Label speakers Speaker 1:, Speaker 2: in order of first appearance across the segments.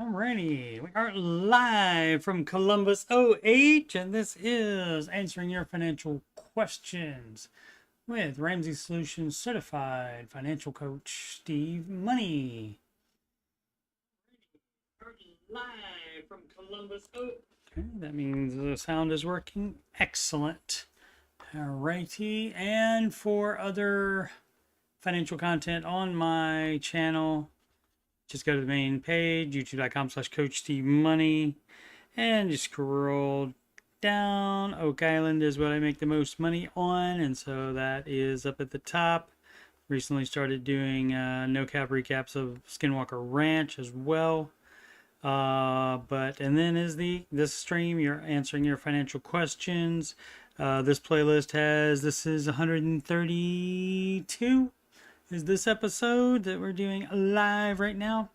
Speaker 1: Alrighty, we are live from Columbus, OH, and this is Answering Your Financial Questions with Ramsey Solutions Certified Financial Coach Steve Money. We're live from Columbus, OH. Okay, that means the sound is working. Excellent. Alrighty, and for other financial content on my channel, just go to the main page, youtube.com/coachstevemoney, and just scroll down. Oak Island is what I make the most money on, and so that is up at the top. Recently started doing no cap recaps of Skinwalker Ranch as well. And then is this stream, you're answering your financial questions. This playlist this is 132. Is this episode that we're doing live right now.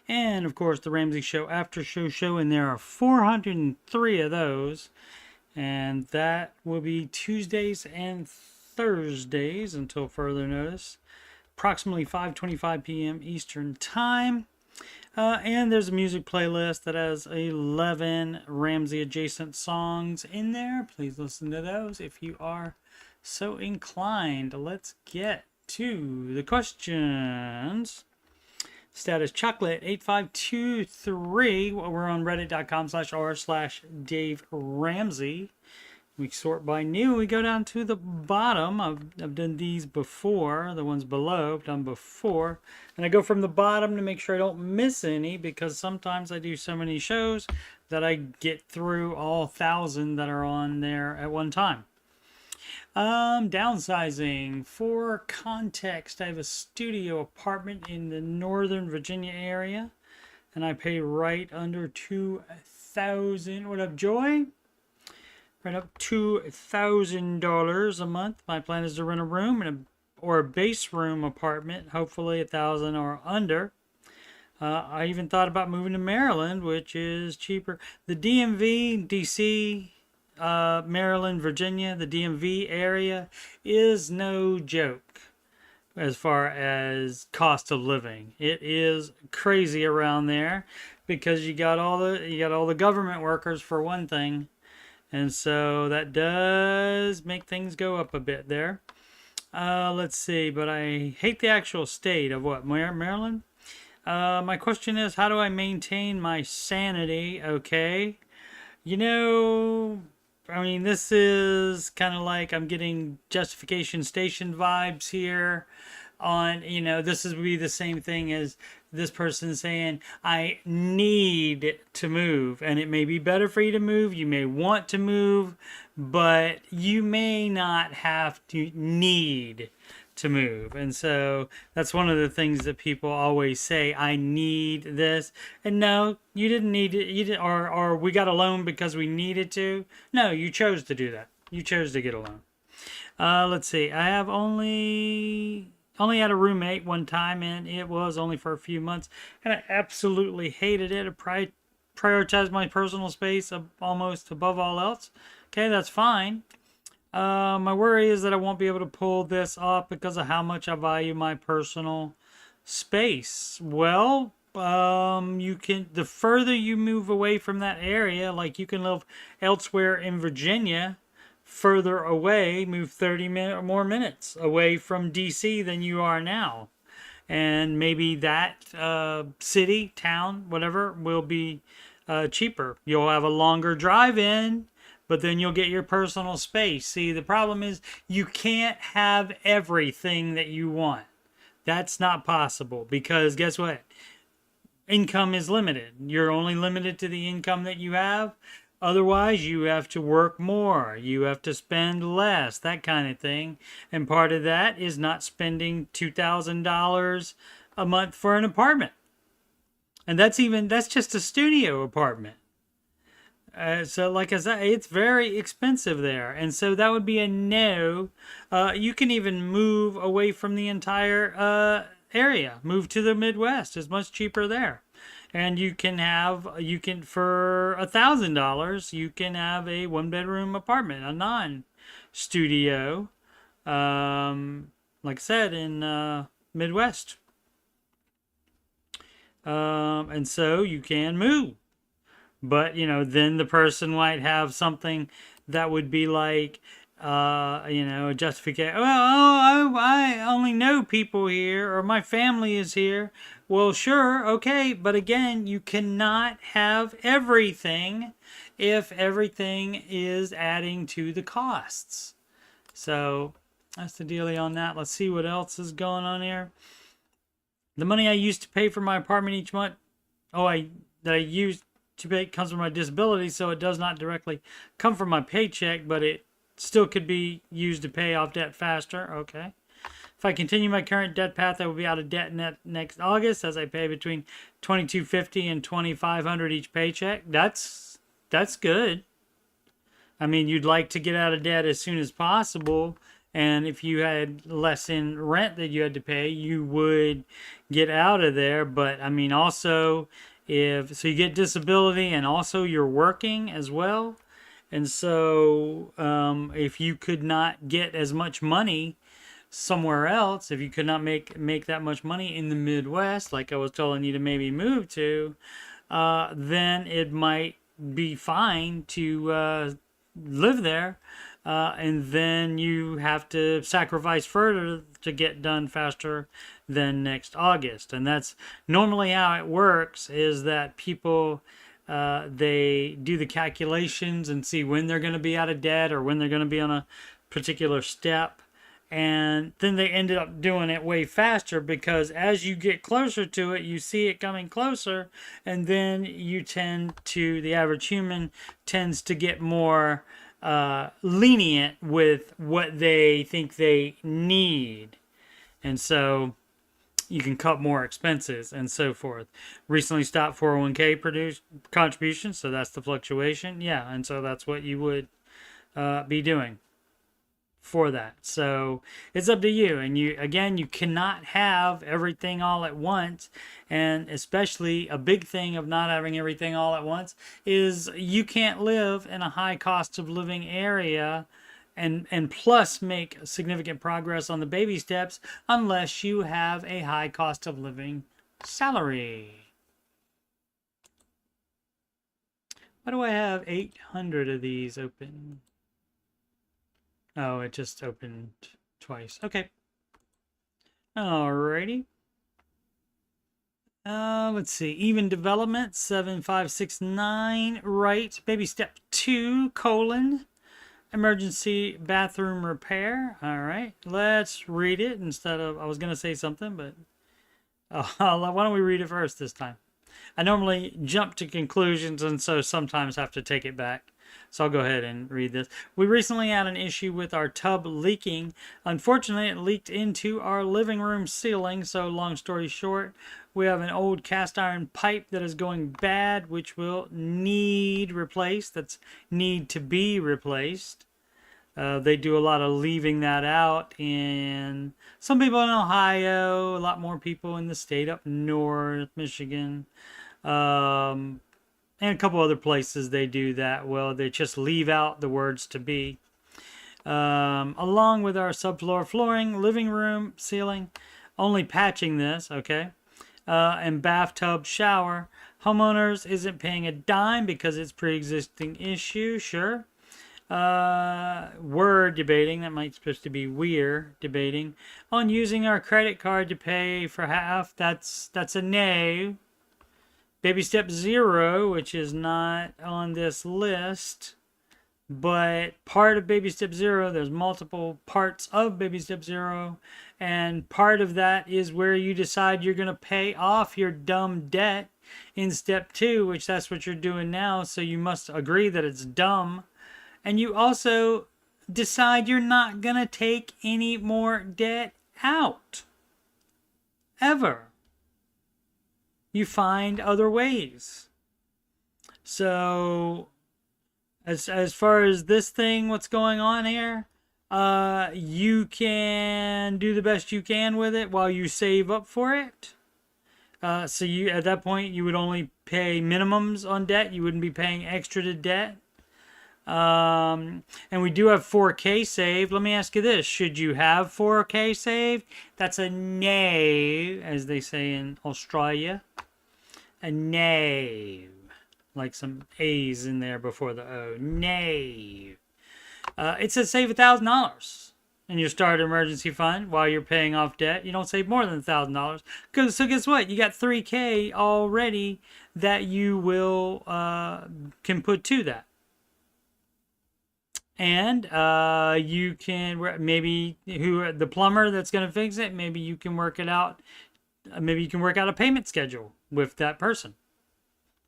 Speaker 1: And of course the Ramsey Show after show, and there are 403 of those, and that will be Tuesdays and Thursdays until further notice, approximately 5:25 p.m. Eastern time. And there's a music playlist that has 11 Ramsey adjacent songs in there. Please listen to those if you are so inclined. Let's get to the questions. Status Chocolate 8523. We're on reddit.com/r/Dave Ramsey. We sort by new. We go down to the bottom. I've done these before. The ones below I've done before. And I go from the bottom to make sure I don't miss any, because sometimes I do so many shows that I get through all 1,000 that are on there at one time. Downsizing. For context, I have a studio apartment in the Northern Virginia area, and I pay right under $2,000. What up, Joy? Right up $2,000 a month. My plan is to rent a room or a base room apartment, hopefully 1,000 or under. I even thought about moving to Maryland, which is cheaper. The DMV, DC, Maryland, Virginia, the DMV area is no joke as far as cost of living. It is crazy around there because you got all the government workers for one thing, and so that does make things go up a bit there. Let's see, but I hate the actual state of what, Maryland? My question is, how do I maintain my sanity? Okay, I mean, this is kind of like I'm getting Justification Station vibes here on, this would be the same thing as this person saying, I need to move. And it may be better for you to move. You may want to move, but you may not have to need to move. And so that's one of the things that people always say, I need this. And no, you didn't need it. You didn't, or we got a loan because we needed to. No, you chose to do that. You chose to get a loan. Let's see. I have only had a roommate one time, and it was only for a few months, and I absolutely hated it. I prioritized my personal space almost above all else. Okay, that's fine. My worry is that I won't be able to pull this off because of how much I value my personal space. Well, the further you move away from that area, like you can live elsewhere in Virginia, further away, move 30 more minutes away from DC than you are now. And maybe that city, town, whatever, will be cheaper. You'll have a longer drive in, but then you'll get your personal space. See, the problem is you can't have everything that you want. That's not possible, because guess what? Income is limited. You're only limited to the income that you have. Otherwise, you have to work more. You have to spend less, that kind of thing. And part of that is not spending $2,000 a month for an apartment. And that's just a studio apartment. So like I said, it's very expensive there. And so that would be a no. You can even move away from the entire area. Move to the Midwest. It's much cheaper there. And for $1,000, you can have a one-bedroom apartment, a non-studio, like I said, in Midwest. And so you can move. But, you know, then the person might have something that would be like, you know, a justification. Well, I only know people here, or my family is here. Well, sure, okay, but again, you cannot have everything if everything is adding to the costs. So that's the dealie on that. Let's see what else is going on here. The money I used to pay for my apartment each month, that I used to pay comes from my disability, so it does not directly come from my paycheck, but it still could be used to pay off debt faster. Okay. If I continue my current debt path, I will be out of debt next August, as I pay between $2,250 and $2,500 each paycheck. That's good. I mean, you'd like to get out of debt as soon as possible, and if you had less in rent that you had to pay, you would get out of there. But I mean, also, if so, you get disability, and also you're working as well. And so, if you could not get as much money somewhere else, if you could not make that much money in the Midwest, like I was telling you to maybe move to, then it might be fine to live there, and then you have to sacrifice further to get done faster than next August. And that's normally how it works, is that people they do the calculations and see when they're going to be out of debt or when they're going to be on a particular step, and then they ended up doing it way faster, because as you get closer to it, you see it coming closer, and then the average human tends to get more lenient with what they think they need, and so you can cut more expenses and so forth. Recently stopped 401k contributions, so that's the fluctuation. Yeah, and so that's what you would be doing for that. So it's up to you. And you cannot have everything all at once. And especially a big thing of not having everything all at once is you can't live in a high cost of living area and plus make significant progress on the baby steps unless you have a high cost of living salary. Why do I have 800 of these open? Oh, it just opened twice. Okay. Alrighty. Let's see. Even development, 7569. Right. Baby step 2, emergency bathroom repair. All right. Let's read it instead of, I was going to say something, but why don't we read it first this time? I normally jump to conclusions, and so sometimes have to take it back. So I'll go ahead and read this. We recently had an issue with our tub leaking. Unfortunately, it leaked into our living room ceiling. So long story short, we have an old cast iron pipe that is going bad, which will need replaced. That's need to be replaced. They do a lot of leaving that out in some people in Ohio, a lot more people in the state up north, Michigan. And a couple other places they do that. Well, they just leave out the words to be. Along with our subfloor flooring, living room ceiling, only patching this, okay? And bathtub shower. Homeowners isn't paying a dime because it's pre-existing issue, sure. We're debating, that might supposed to be we're debating, on using our credit card to pay for half. That's a no. Baby step 0, which is not on this list, but part of baby step 0, there's multiple parts of baby step 0, and part of that is where you decide you're going to pay off your dumb debt in step 2, which that's what you're doing now, so you must agree that it's dumb. And you also decide you're not going to take any more debt out. Ever. You find other ways. So, as far as this thing, what's going on here, you can do the best you can with it while you save up for it. So you, at that point, you would only pay minimums on debt. You wouldn't be paying extra to debt. And we do have 4K saved. Let me ask you this. Should you have 4K saved? That's a no, as they say in Australia. No. Like some A's in there before the O. No. It says save $1,000 in your start emergency fund while you're paying off debt. You don't save more than $1,000. So guess what? You got $3K already that you will can put to that. And you can maybe the plumber that's going to fix it. Maybe you can work it out. Maybe you can work out a payment schedule with that person,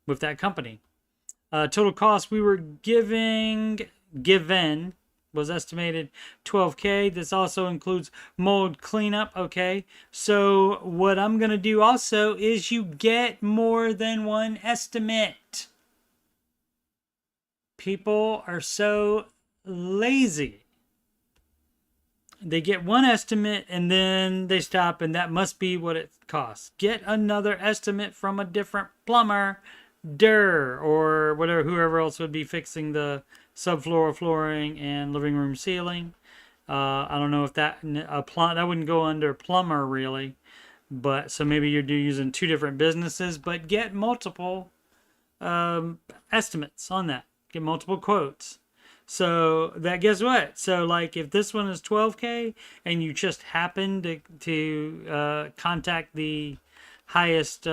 Speaker 1: with that company. Total cost we were given was estimated $12K. This also includes mold cleanup. Okay, so what I'm going to do also is you get more than one estimate. People are so lazy. They get one estimate and then they stop, and that must be what it costs. Get another estimate from a different plumber, or whatever, whoever else would be fixing the subfloor flooring and living room ceiling. I don't know if that wouldn't go under plumber really, but so maybe you're using two different businesses, but get multiple estimates on that. Get multiple quotes. So that, guess what? So like if this one is $12K and you just happen to contact the highest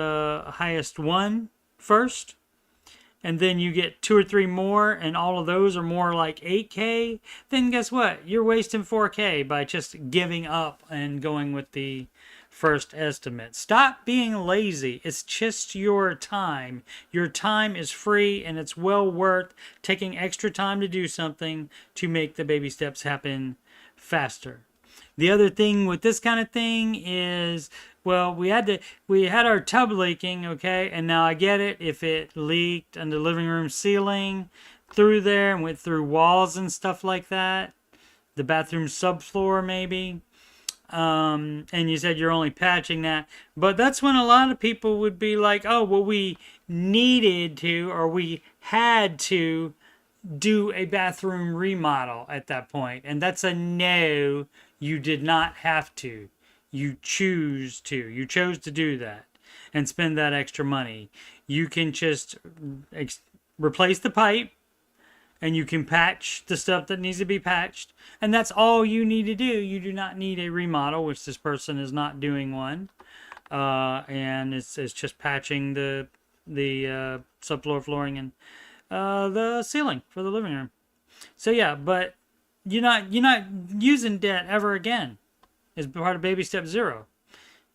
Speaker 1: one first, and then you get 2 or 3 more, and all of those are more like $8K, then guess what? You're wasting $4K by just giving up and going with the first estimate. Stop being lazy. It's just your time. Your time is free, and it's well worth taking extra time to do something to make the baby steps happen faster. The other thing with this kind of thing is, well, we had our tub leaking, okay, and now I get it. If it leaked on the living room ceiling through there and went through walls and stuff like that, the bathroom subfloor maybe, and you said you're only patching that, but that's when a lot of people would be like, oh, well, we needed to, or we had to do a bathroom remodel at that point, and that's a no. You did not have to. You chose to do that and spend that extra money. You can just replace the pipe, and you can patch the stuff that needs to be patched, and that's all you need to do. You do not need a remodel, which this person is not doing one, and it's just patching the subfloor flooring and the ceiling for the living room. So yeah, but you're not using debt ever again. It's part of baby step 0.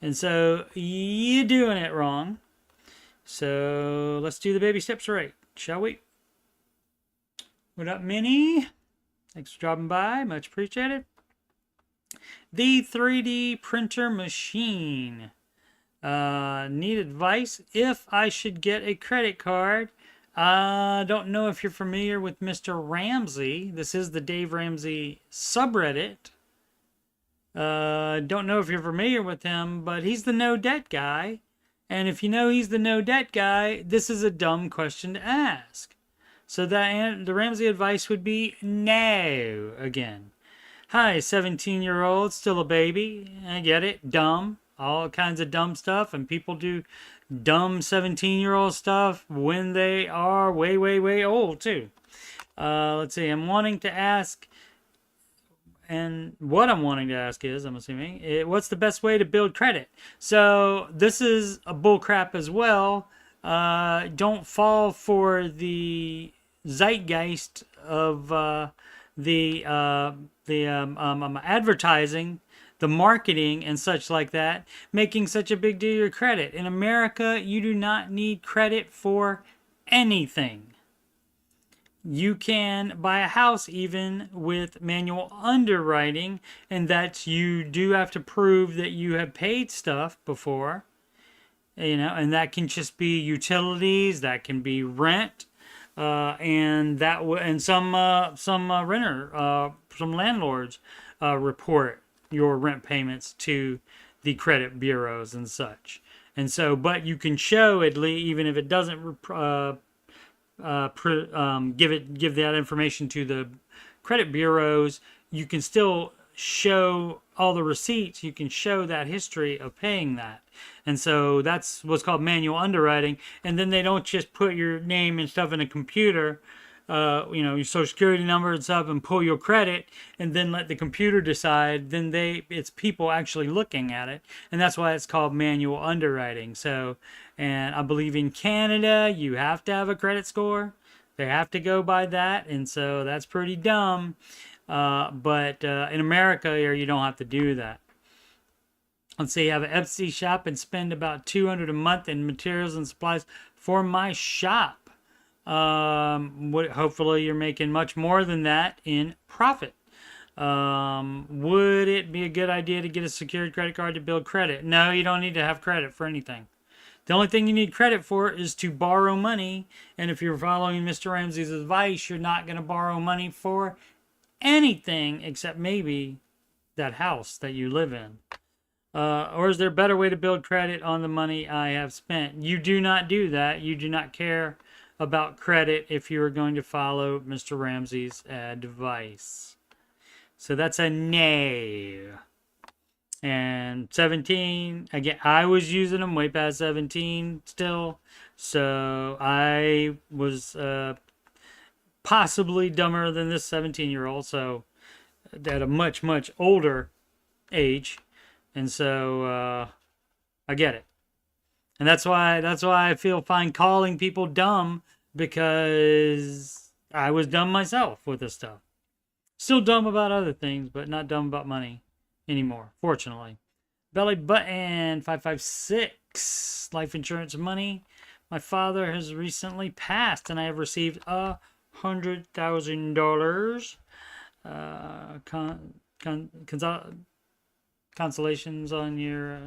Speaker 1: And so you're doing it wrong. So let's do the baby steps right, shall we? What up, Minnie? Thanks for dropping by. Much appreciated. The 3D printer machine. Need advice if I should get a credit card. I don't know if you're familiar with Mr. Ramsey. This is the Dave Ramsey subreddit. Don't know if you're familiar with him, but he's the no debt guy. And if you know he's the no debt guy, this is a dumb question to ask. So the Ramsey advice would be no again. Hi, 17-year-old, still a baby. I get it. Dumb. All kinds of dumb stuff. And people do dumb 17-year-old stuff when they are way, way, way old too. Let's see. I'm wanting to ask, and what I'm wanting to ask is, I'm assuming, what's the best way to build credit? So this is a bull crap as well. Don't fall for the zeitgeist of the advertising, the marketing and such like that, making such a big deal of your credit. In America, you do not need credit for anything. You can buy a house even with manual underwriting, and that you do have to prove that you have paid stuff before, and that can just be utilities, that can be rent, and some landlords report your rent payments to the credit bureaus and such. And so, but you can show, at least, even if it doesn't give that information to the credit bureaus, you can still show all the receipts, you can show that history of paying that. And so that's what's called manual underwriting. And then they don't just put your name and stuff in a computer, your social security number and stuff, and pull your credit and then let the computer decide. Then it's people actually looking at it. And that's why it's called manual underwriting. So, and I believe in Canada, you have to have a credit score. They have to go by that. And so that's pretty dumb. But in America here, you don't have to do that. Let's say you have an Etsy shop and spend about $200 a month in materials and supplies for my shop. Hopefully you're making much more than that in profit. Would it be a good idea to get a secured credit card to build credit? No, you don't need to have credit for anything. The only thing you need credit for is to borrow money. And if you're following Mr. Ramsey's advice, you're not going to borrow money for anything except maybe that house that you live in. Or is there a better way to build credit on the money I have spent? You do not do that. You do not care about credit if you are going to follow Mr. Ramsey's advice. So that's a nay. And 17, again, I was using them way past 17 still. So I was possibly dumber than this 17-year-old. So at a much, much older age. And so I get it. And that's why I feel fine calling people dumb, because I was dumb myself with this stuff. Still dumb about other things, but not dumb about money anymore, fortunately. Belly Button 556, life insurance money. My father has recently passed, and I have received $100,000. Consolations on your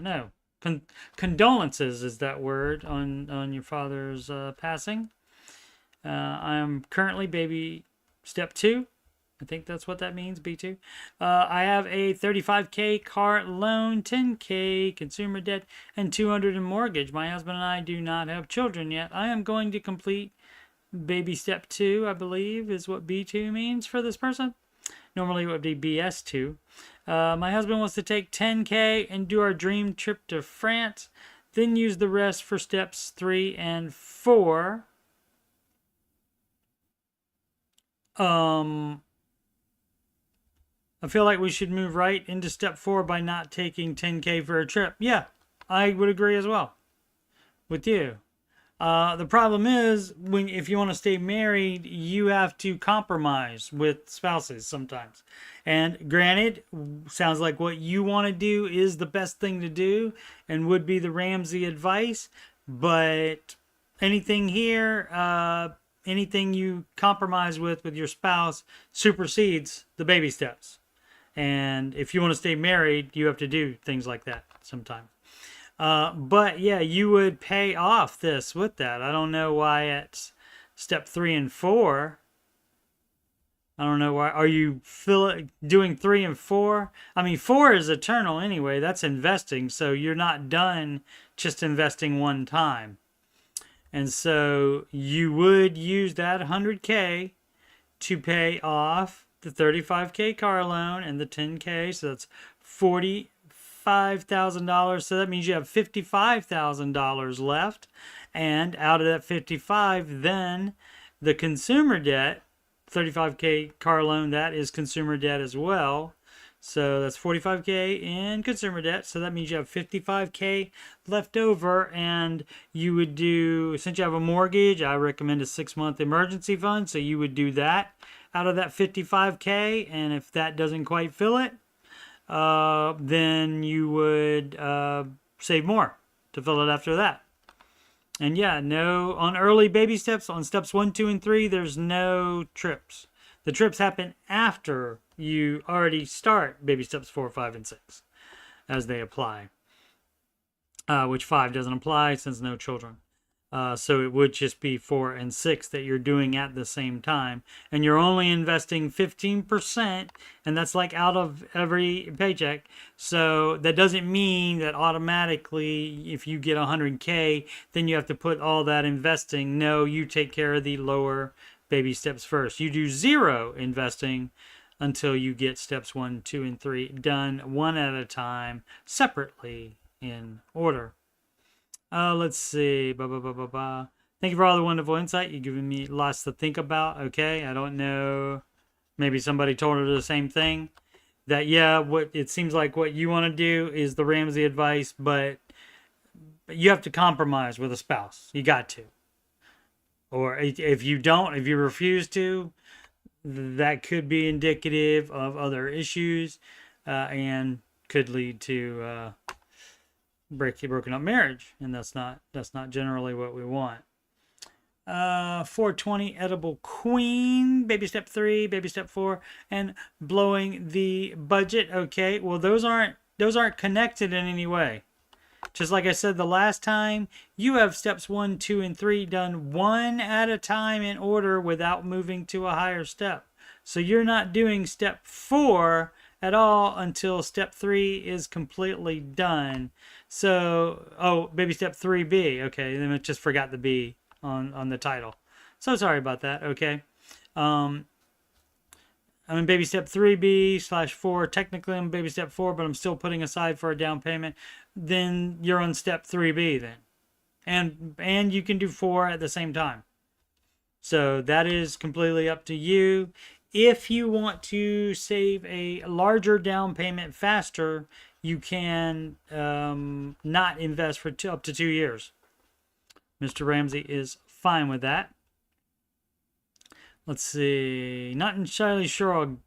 Speaker 1: condolences is that word on your father's passing. I am currently baby step 2. I think that's what that means, B2. I have a $35K car loan, $10K consumer debt, and $200 in mortgage. My husband and I do not have children yet. I am going to complete baby step 2, I believe, is what B2 means for this person. Normally it would be BS2. My husband wants to take $10K and do our dream trip to France, then use the rest for steps 3 and 4. I feel like we should move right into step 4 by not taking $10K for a trip. Yeah, I would agree as well with you. The problem is, if you want to stay married, you have to compromise with spouses sometimes. And granted, sounds like what you want to do is the best thing to do and would be the Ramsey advice. But anything here, anything you compromise with your spouse supersedes the baby steps. And if you want to stay married, you have to do things like that sometimes. But yeah, you would pay off this with that. I don't know why at step 3 and 4. I don't know why. Are you doing 3 and 4? I mean, 4 is eternal anyway. That's investing. So you're not done just investing one time. And so you would use that $100K to pay off the $35K car loan and the $10K. So that's $45,000. So that means you have $55,000 left. And out of that 55, then the consumer debt, 35K car loan, that is consumer debt as well. So that's 45K in consumer debt. So that means you have 55K left over, and you would do, since you have a mortgage, I recommend a 6-month emergency fund. So you would do that out of that 55K. And if that doesn't quite fill it, then you would save more to fill it after that. And yeah, no, on early baby steps, on steps 1, 2, and 3, there's no trips. The trips happen after you already start baby steps 4, 5, and 6 as they apply. Which 5 doesn't apply since no children. So it would just be 4 and 6 that you're doing at the same time. And you're only investing 15%, and that's like out of every paycheck. So that doesn't mean that automatically if you get 100K, then you have to put all that investing. No, you take care of the lower baby steps first. You do 0 investing until you get steps 1, 2, and 3 done one at a time, separately in order. Let's see. Thank you for all the wonderful insight. You've given me lots to think about. Okay, I don't know. Maybe somebody told her the same thing. That, yeah, what it seems like what you want to do is the Ramsey advice, but you have to compromise with a spouse. You got to. Or if you don't, if you refuse to, that could be indicative of other issues and could lead to broken up marriage, and that's not generally what we want. 420 edible queen, baby step 3, baby step 4, and blowing the budget. Okay, well those aren't connected in any way. Just like I said the last time, you have steps 1, 2, and 3 done one at a time in order without moving to a higher step. So you're not doing step 4 at all until step 3 is completely done. So, oh, baby step 3B. Okay, then I just forgot the B on the title. So sorry about that. Okay. I'm in baby step 3B/4. Technically, I'm baby step 4, but I'm still putting aside for a down payment. Then you're on step 3B then. And you can do 4 at the same time. So that is completely up to you. If you want to save a larger down payment faster, you can not invest for up to 2 years. Mr. Ramsey is fine with that. Let's see. Not entirely sure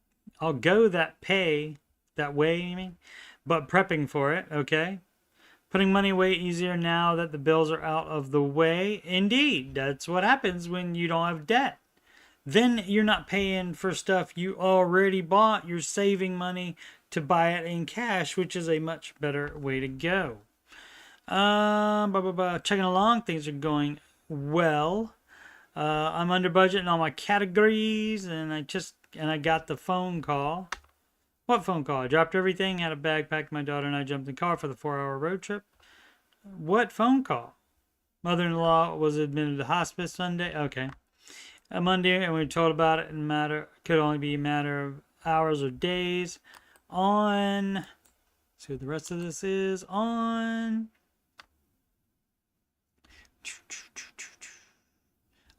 Speaker 1: I'll go that way, you mean? But prepping for it, okay. Putting money away easier now that the bills are out of the way. Indeed, that's what happens when you don't have debt. Then you're not paying for stuff you already bought. You're saving money to buy it in cash, which is a much better way to go. Checking along, things are going well. I'm under budget in all my categories, and I got the phone call. What phone call? I dropped everything, had a bag packed. My daughter and I jumped in the car for the 4-hour road trip. What phone call? Mother-in-law was admitted to hospice Sunday. Okay. Monday, and we were told about it could only be a matter of hours or days. Let's see what the rest of this is.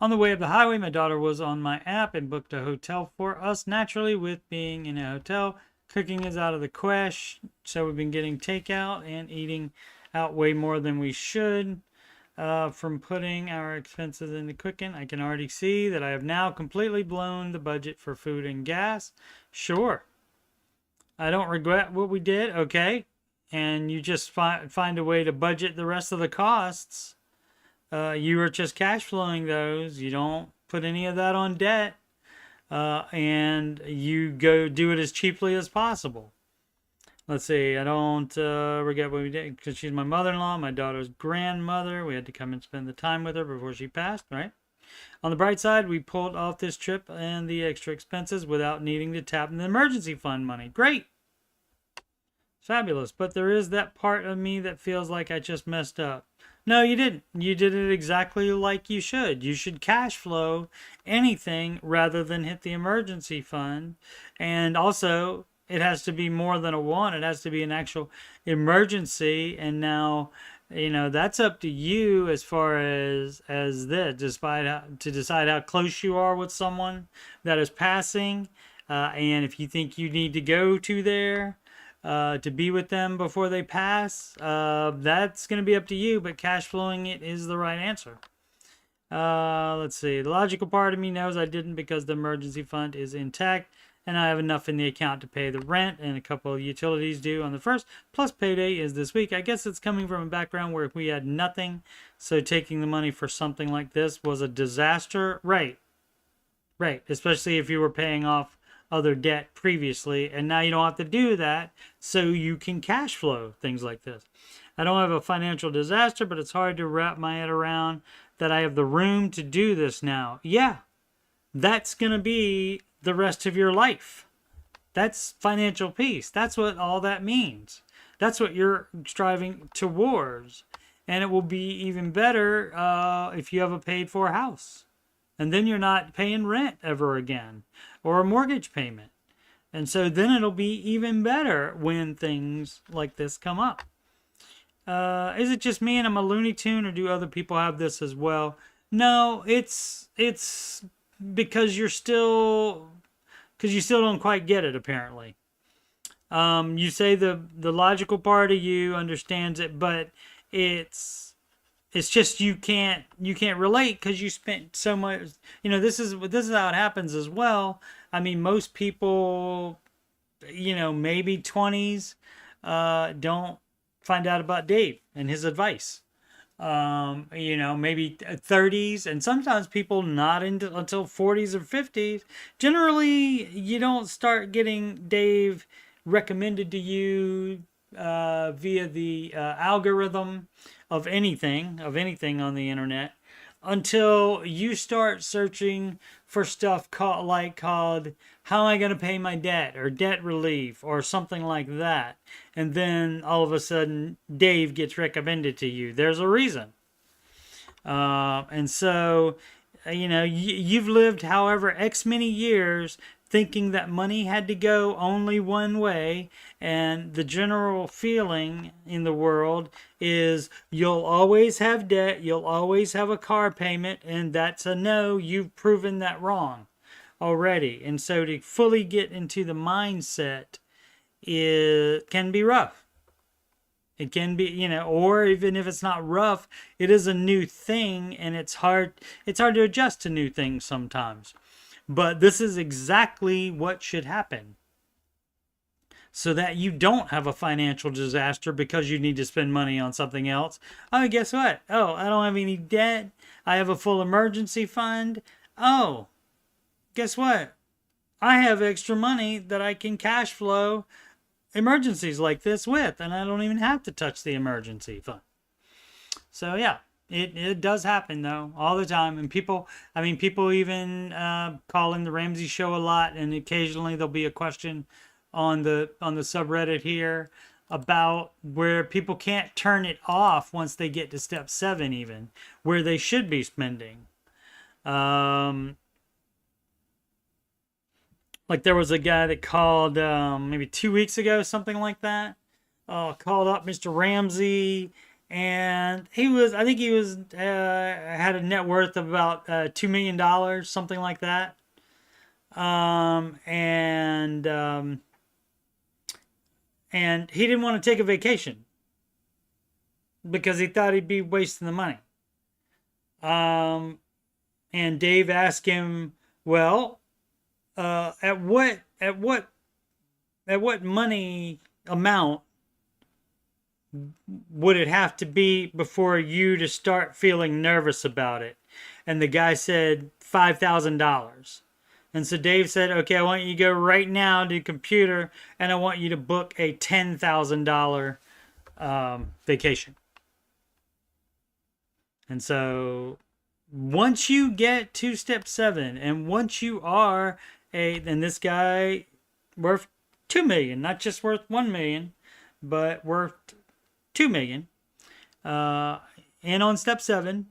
Speaker 1: On the way up the highway, my daughter was on my app and booked a hotel for us. Naturally, with being in a hotel, cooking is out of the question. So we've been getting takeout and eating out way more than we should. From putting our expenses into cooking, I can already see that I have now completely blown the budget for food and gas. Sure. I don't regret what we did. Okay. And you just find a way to budget the rest of the costs. You are just cash flowing those. You don't put any of that on debt. And you go do it as cheaply as possible. Let's see. I don't regret what we did because she's my mother-in-law, my daughter's grandmother. We had to come and spend the time with her before she passed, right? On the bright side, we pulled off this trip and the extra expenses without needing to tap in the emergency fund money. Great. Fabulous. But there is that part of me that feels like I just messed up. No, you didn't. You did it exactly like you should. You should cash flow anything rather than hit the emergency fund. And also, it has to be more than a want. It has to be an actual emergency. And now, that's up to you as far as this, to decide how close you are with someone that is passing. And if you think you need to go to there to be with them before they pass, that's going to be up to you. But cash flowing it is the right answer. Let's see. The logical part of me knows I didn't because the emergency fund is intact. And I have enough in the account to pay the rent and a couple of utilities due on the 1st. Plus payday is this week. I guess it's coming from a background where we had nothing. So taking the money for something like this was a disaster. Right. Especially if you were paying off other debt previously. And now you don't have to do that. So you can cash flow things like this. I don't have a financial disaster, but it's hard to wrap my head around that I have the room to do this now. Yeah. That's going to be the rest of your life. That's financial peace. That's what all that means. That's what you're striving towards. And it will be even better if you have a paid for house. And then you're not paying rent ever again or a mortgage payment. And so then it'll be even better when things like this come up. Is it just me and I'm a Looney Tune, or do other people have this as well? No, it's because you still don't quite get it, apparently. You say the logical part of you understands it, but it's just you can't relate because you spent so much. This is how it happens as well. I mean, most people, maybe 20s, don't find out about Dave and his advice. Maybe 30s, and sometimes people not until 40s or 50s. Generally, you don't start getting Dave recommended to you via the algorithm of anything on the internet until you start searching for stuff called how am I going to pay my debt, or debt relief, or something like that. And then all of a sudden Dave gets recommended to you. There's a reason. And so you've lived however X many years thinking that money had to go only one way, and the general feeling in the world is you'll always have debt, you'll always have a car payment, and that's a no. You've proven that wrong already. And so to fully get into the mindset can be rough. It can be, or even if it's not rough, it is a new thing, and it's hard to adjust to new things sometimes. But this is exactly what should happen, so that you don't have a financial disaster because you need to spend money on something else. Oh, guess what? Oh, I don't have any debt. I have a full emergency fund. Oh, guess what? I have extra money that I can cash flow emergencies like this with, and I don't even have to touch the emergency fund. So yeah. It does happen, though, all the time. And people even call in the Ramsey show a lot, and occasionally there'll be a question on the subreddit here about where people can't turn it off once they get to step 7, even where they should be spending. Like there was a guy that called maybe 2 weeks ago, something like that. Called up Mr. Ramsey. And I think he had a net worth of about $2 million, something like that. And he didn't want to take a vacation because he thought he'd be wasting the money. And Dave asked him, well, at what money amount would it have to be before you to start feeling nervous about it? And the guy said $5,000. And so Dave said, okay, I want you to go right now to the computer, and I want you to book a $10,000 vacation. And so once you get to step 7, and once you are then this guy worth $2 million, not just worth $1 million, but worth $2 million, and on step 7,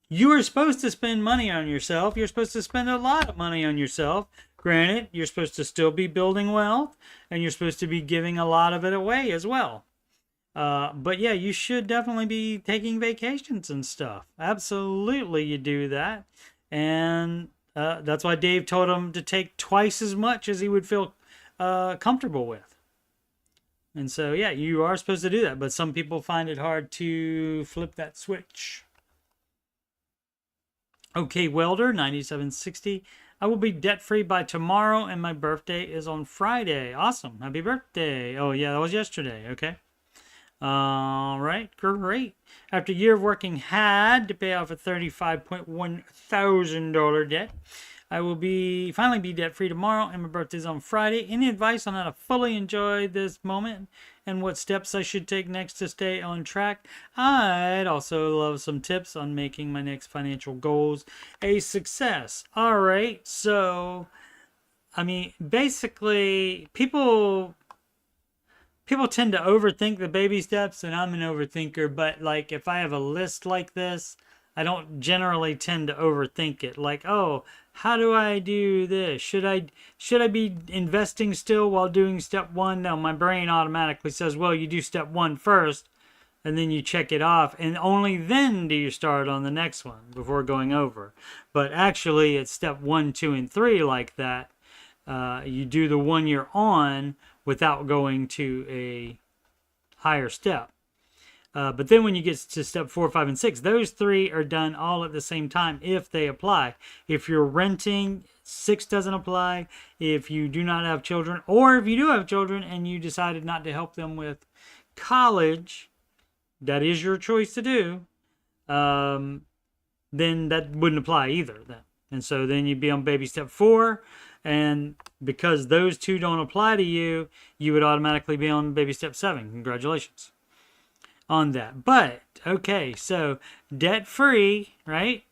Speaker 1: you are supposed to spend money on yourself. You're supposed to spend a lot of money on yourself. Granted, you're supposed to still be building wealth, and you're supposed to be giving a lot of it away as well. But yeah, you should definitely be taking vacations and stuff. Absolutely, you do that. And that's why Dave told him to take twice as much as he would feel comfortable with. And so, yeah, you are supposed to do that, but some people find it hard to flip that switch. Okay, Welder, 9760. I will be debt-free by tomorrow, and my birthday is on Friday. Awesome. Happy birthday. Oh, yeah, that was yesterday. Okay. All right, great. After a year of working hard to pay off a $35.1 thousand debt, I will finally be debt-free tomorrow, and my birthday is on Friday. Any advice on how to fully enjoy this moment and what steps I should take next to stay on track? I'd also love some tips on making my next financial goals a success. All right, so, I mean, basically, people tend to overthink the baby steps, and I'm an overthinker, but, like, if I have a list like this, I don't generally tend to overthink it. Like, oh, how do I do this? Should I be investing still while doing step 1? No, my brain automatically says, well, you do step 1 first, and then you check it off, and only then do you start on the next one before going over. But actually, it's step 1, 2, and 3 like that. You do the one you're on without going to a higher step. But then when you get to step 4, 5, and 6, those 3 are done all at the same time if they apply. If you're renting, 6 doesn't apply. If you do not have children, or if you do have children and you decided not to help them with college, that is your choice to do, then that wouldn't apply either then. And so then you'd be on baby step 4, and because those 2 don't apply to you, you would automatically be on baby step 7. Congratulations on that. But okay, so debt free, right?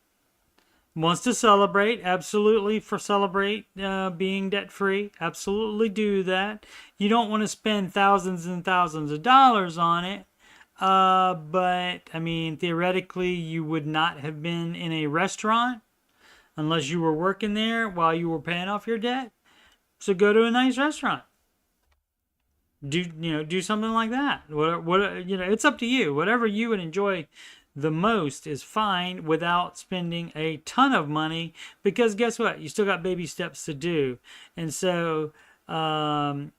Speaker 1: Wants to celebrate, absolutely, for celebrate being debt free, absolutely do that. You don't want to spend thousands and thousands of dollars on it, but I mean, theoretically, you would not have been in a restaurant unless you were working there while you were paying off your debt. So go to a nice restaurant. Do something like that. It's up to you. Whatever you would enjoy the most is fine without spending a ton of money, because guess what? You still got baby steps to do. And so, and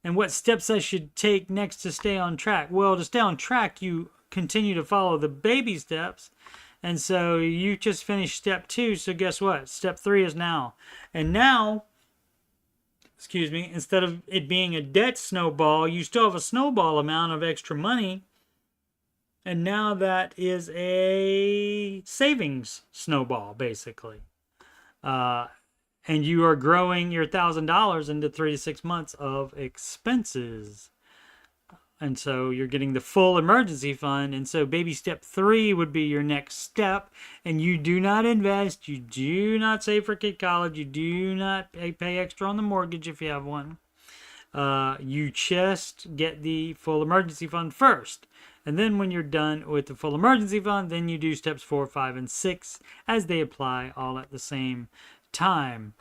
Speaker 1: what steps I should take next to stay on track? Well, to stay on track, you continue to follow the baby steps. And so you just finished step 2. So guess what? Step 3 is now. And now, instead of it being a debt snowball, you still have a snowball amount of extra money. And now that is a savings snowball, basically. And you are growing your $1,000 into 3 to 6 months of expenses. And so you're getting the full emergency fund. And so baby step 3 would be your next step. And you do not invest. You do not save for kid college. You do not pay extra on the mortgage if you have one. You just get the full emergency fund first. And then when you're done with the full emergency fund, then you do steps 4, 5, and 6 as they apply all at the same time.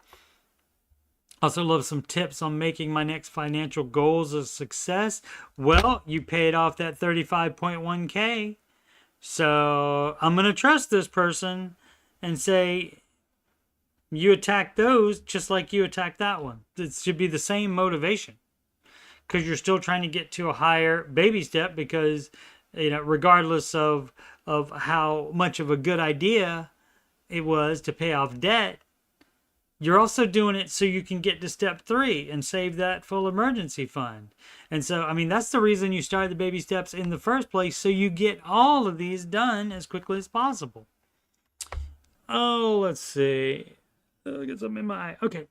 Speaker 1: Also love some tips on making my next financial goals a success. Well, you paid off that 35.1K. So I'm going to trust this person and say, you attack those just like you attacked that one. It should be the same motivation, because you're still trying to get to a higher baby step, because, regardless of how much of a good idea it was to pay off debt, you're also doing it so you can get to step 3 and save that full emergency fund. And so, I mean, that's the reason you started the baby steps in the first place, so you get all of these done as quickly as possible. Oh, let's see. I'll get something in my eye. Okay.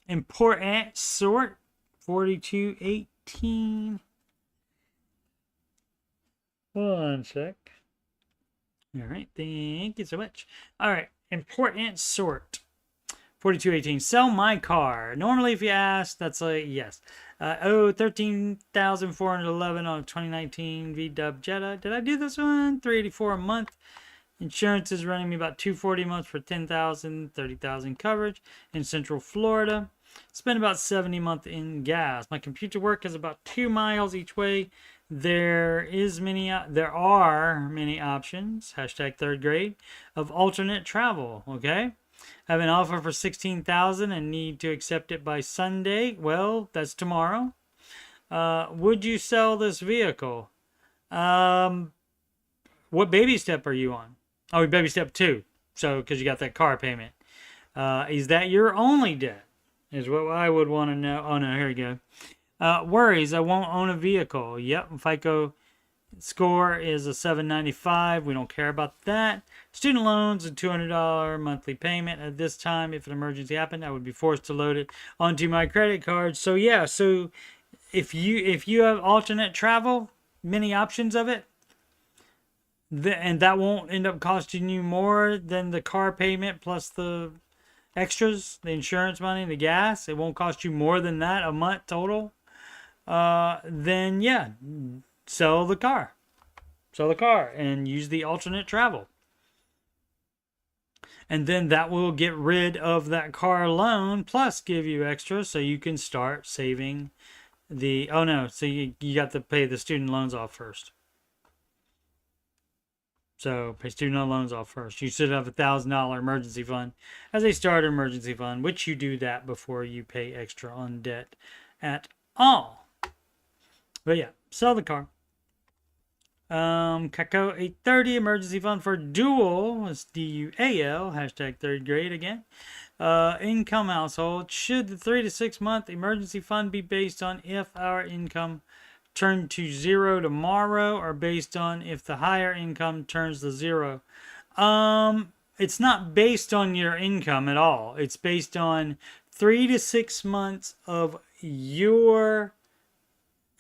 Speaker 1: Important sort 4218. One sec. All right. Thank you so much. All right. Important sort 4218. Sell my car. Normally, if you ask, that's a yes. 13,411 on a 2019 VW Jetta. Did I do this one? $384 a month. Insurance is running me about $240 a month for $10,000, $30,000 coverage in Central Florida. Spend about $70 a month in gas. My commute to work is about 2 miles each way. There are many options, hashtag third grade, of alternate travel, okay? I have an offer for $16,000 and need to accept it by Sunday. Well, that's tomorrow. Would you sell this vehicle? What baby step are you on? Oh, baby step 2. So, because you got that car payment. Is that your only debt? Is what I would want to know. Oh, no, here we go. Worries, I won't own a vehicle. Yep, FICO score is a 795. We don't care about that. Student loans, a $200 monthly payment. At this time, if an emergency happened, I would be forced to load it onto my credit card. So yeah, so if you have alternate travel, many options of it, and that won't end up costing you more than the car payment plus the extras, the insurance money, the gas. It won't cost you more than that a month total. Then yeah, sell the car and use the alternate travel. And then that will get rid of that car loan plus give you extra so you can start saving the, oh no, so you got to pay the student loans off first. So pay student loans off first. You should have $1,000 emergency fund as a starter emergency fund, which you do that before you pay extra on debt at all. But yeah, sell the car. Kako 830 emergency fund for dual. It's DUAL, hashtag third grade again. Income household. Should the 3 to 6 month emergency fund be based on if our income turned to zero tomorrow, or based on if the higher income turns to zero? It's not based on your income at all. It's based on 3 to 6 months of your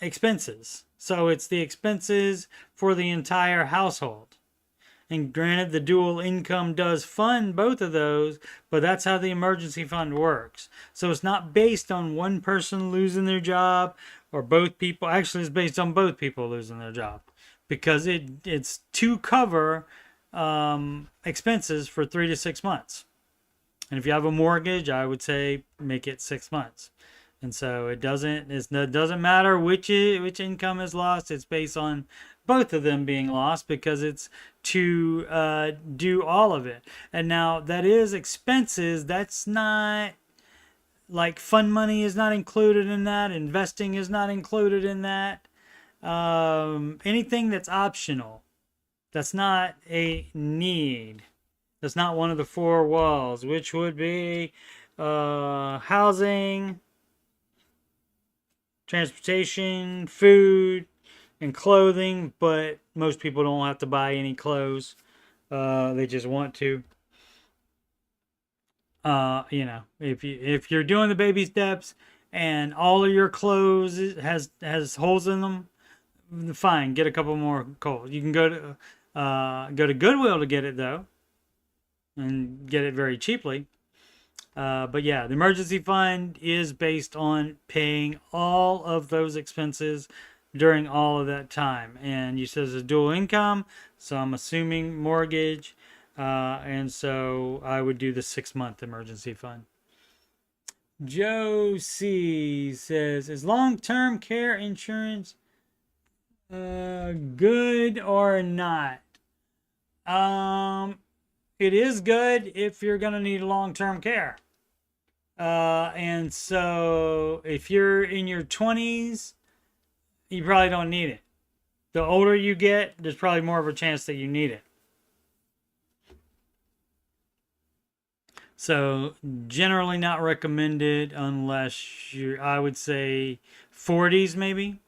Speaker 1: expenses. So it's the expenses for the entire household. And granted, the dual income does fund both of those, but that's how the emergency fund works. So it's not based on one person losing their job or both people. Actually, it's based on both people losing their job, because it's to cover expenses for 3 to 6 months. And if you have a mortgage, I would say make it 6 months. And so it doesn't matter which income is lost. It's based on both of them being lost, because it's to do all of it. And now that is expenses. That's not like fund money is not included in that. Investing is not included in that. Anything that's optional, that's not a need. That's not one of the 4 walls, which would be housing, transportation, food, and clothing. But most people don't have to buy any clothes. They just want to. If you're doing the baby steps and all of your clothes has holes in them, fine, get a couple more clothes. You can go to Goodwill to get it though, and get it very cheaply. But yeah, the emergency fund is based on paying all of those expenses during all of that time. And you said it's a dual income, so I'm assuming mortgage. And so I would do the 6 month emergency fund. Joe C says, is long-term care insurance good or not? It is good if you're going to need long-term care. And so if you're in your 20s, you probably don't need it. The older you get, there's probably more of a chance that you need it. So generally not recommended unless you're, I would say 40s maybe.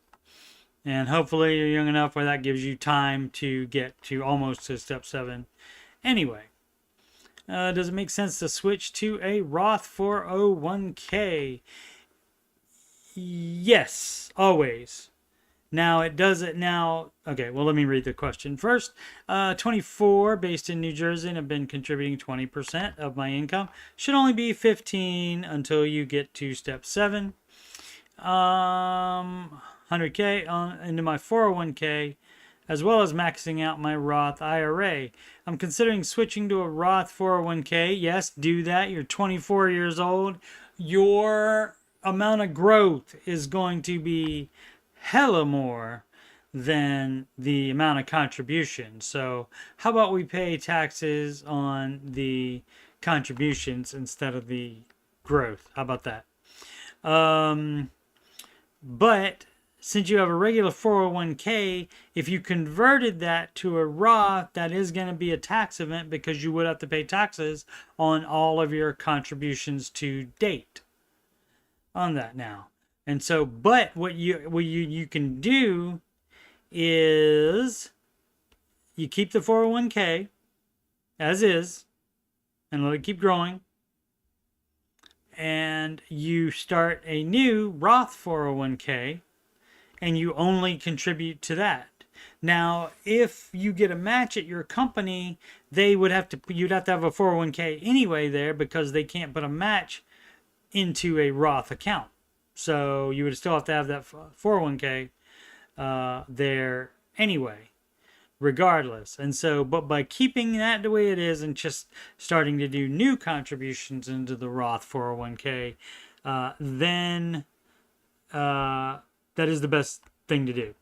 Speaker 1: And hopefully you're young enough where that gives you time to get to almost to step 7. Anyway, does it make sense to switch to a Roth 401k? Yes, always. Now it does it now. Okay, well, let me read the question first. 24, based in New Jersey, and have been contributing 20% of my income. Should only be 15 until you get to step 7. 100k into my 401k, as well as maxing out my Roth IRA. I'm considering switching to a Roth 401k. Yes, do that. You're 24 years old. Your amount of growth is going to be hella more than the amount of contribution. So how about we pay taxes on the contributions instead of the growth? How about that? But since you have a regular 401k, if you converted that to a Roth, that is going to be a tax event, because you would have to pay taxes on all of your contributions to date on that now. And so, but what you can do is you keep the 401k as is and let it keep growing. And you start a new Roth 401k and you only contribute to that. Now, if you get a match at your company, you'd have to have a 401k anyway there, because they can't put a match into a Roth account. So you would still have to have that 401k there anyway. regardless. And so, but by keeping that the way it is and just starting to do new contributions into the Roth 401k, then that is the best thing to do,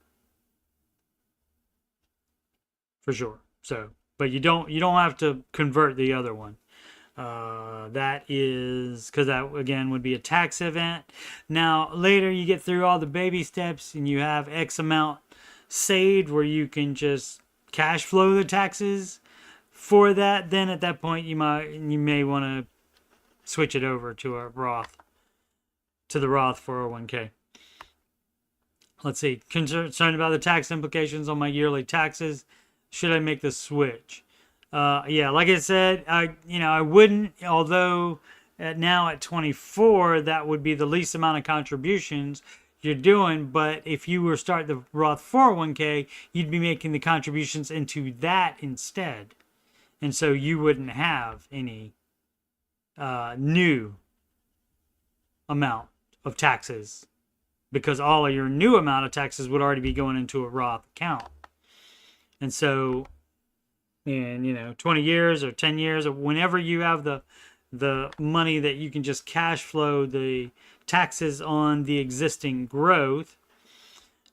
Speaker 1: for sure. So, but you don't have to convert the other one. That is because that again would be a tax event. Now later you get through all the baby steps and you have X amount saved where you can just cash flow the taxes for that. Then at that point you may want to switch it over to the Roth 401k. Let's see. Concerned about the tax implications on my yearly taxes. Should I make the switch? Yeah, like I said, I wouldn't, although now at 24, that would be the least amount of contributions you're doing. But if you were start the Roth 401k, you'd be making the contributions into that instead. And so you wouldn't have any new amount of taxes because all of your new amount of taxes would already be going into a Roth account. And so in 20 years or 10 years or whenever you have the money that you can just cash flow the taxes on the existing growth,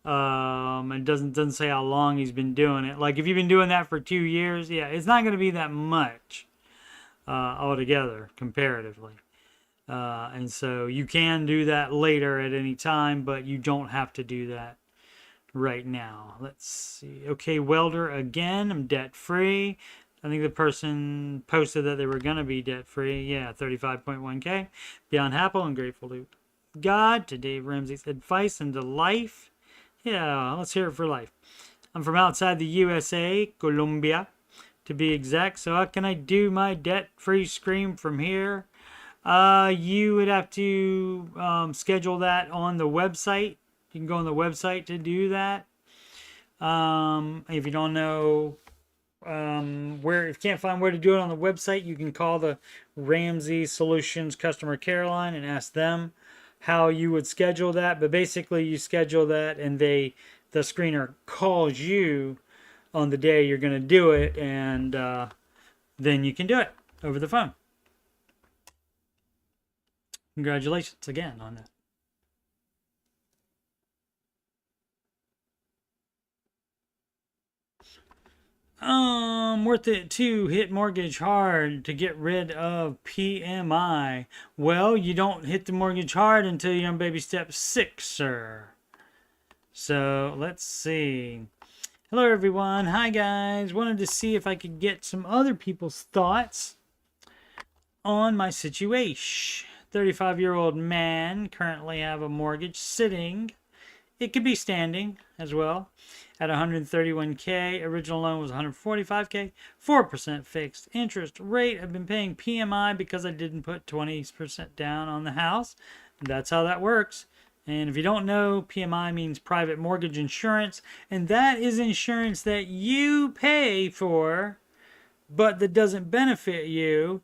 Speaker 1: it doesn't say how long he's been doing it. Like if you've been doing that for 2 years, yeah, it's not going to be that much altogether comparatively. And so you can do that later at any time, but you don't have to do that right now. Let's see. Okay, welder again. I'm debt free. I think the person posted that they were going to be debt free. Yeah, 35.1k. Beyond happy and grateful to God. To Dave Ramsey's advice into life. Yeah, let's hear it for life. I'm from outside the USA, Colombia, to be exact. So how can I do my debt free scream from here? You would have to schedule that on the website. You can go on the website to do that. If you don't know if you can't find where to do it on the website, you can call the Ramsey Solutions customer care line and ask them how you would schedule that. But basically, you schedule that, and the screener calls you on the day you're going to do it, and then you can do it over the phone. Congratulations again on that. Worth it to hit mortgage hard to get rid of PMI. Well, you don't hit the mortgage hard until you're on baby step 6, sir. So let's see. Hello, everyone. Hi, guys. Wanted to see if I could get some other people's thoughts on my situation. 35-year-old man, currently have a mortgage sitting. It could be standing as well. At 131k, original loan was 145k, 4% fixed interest rate. I've been paying PMI because I didn't put 20% down on the house. That's how that works. And if you don't know, PMI means private mortgage insurance, and that is insurance that you pay for, but that doesn't benefit you.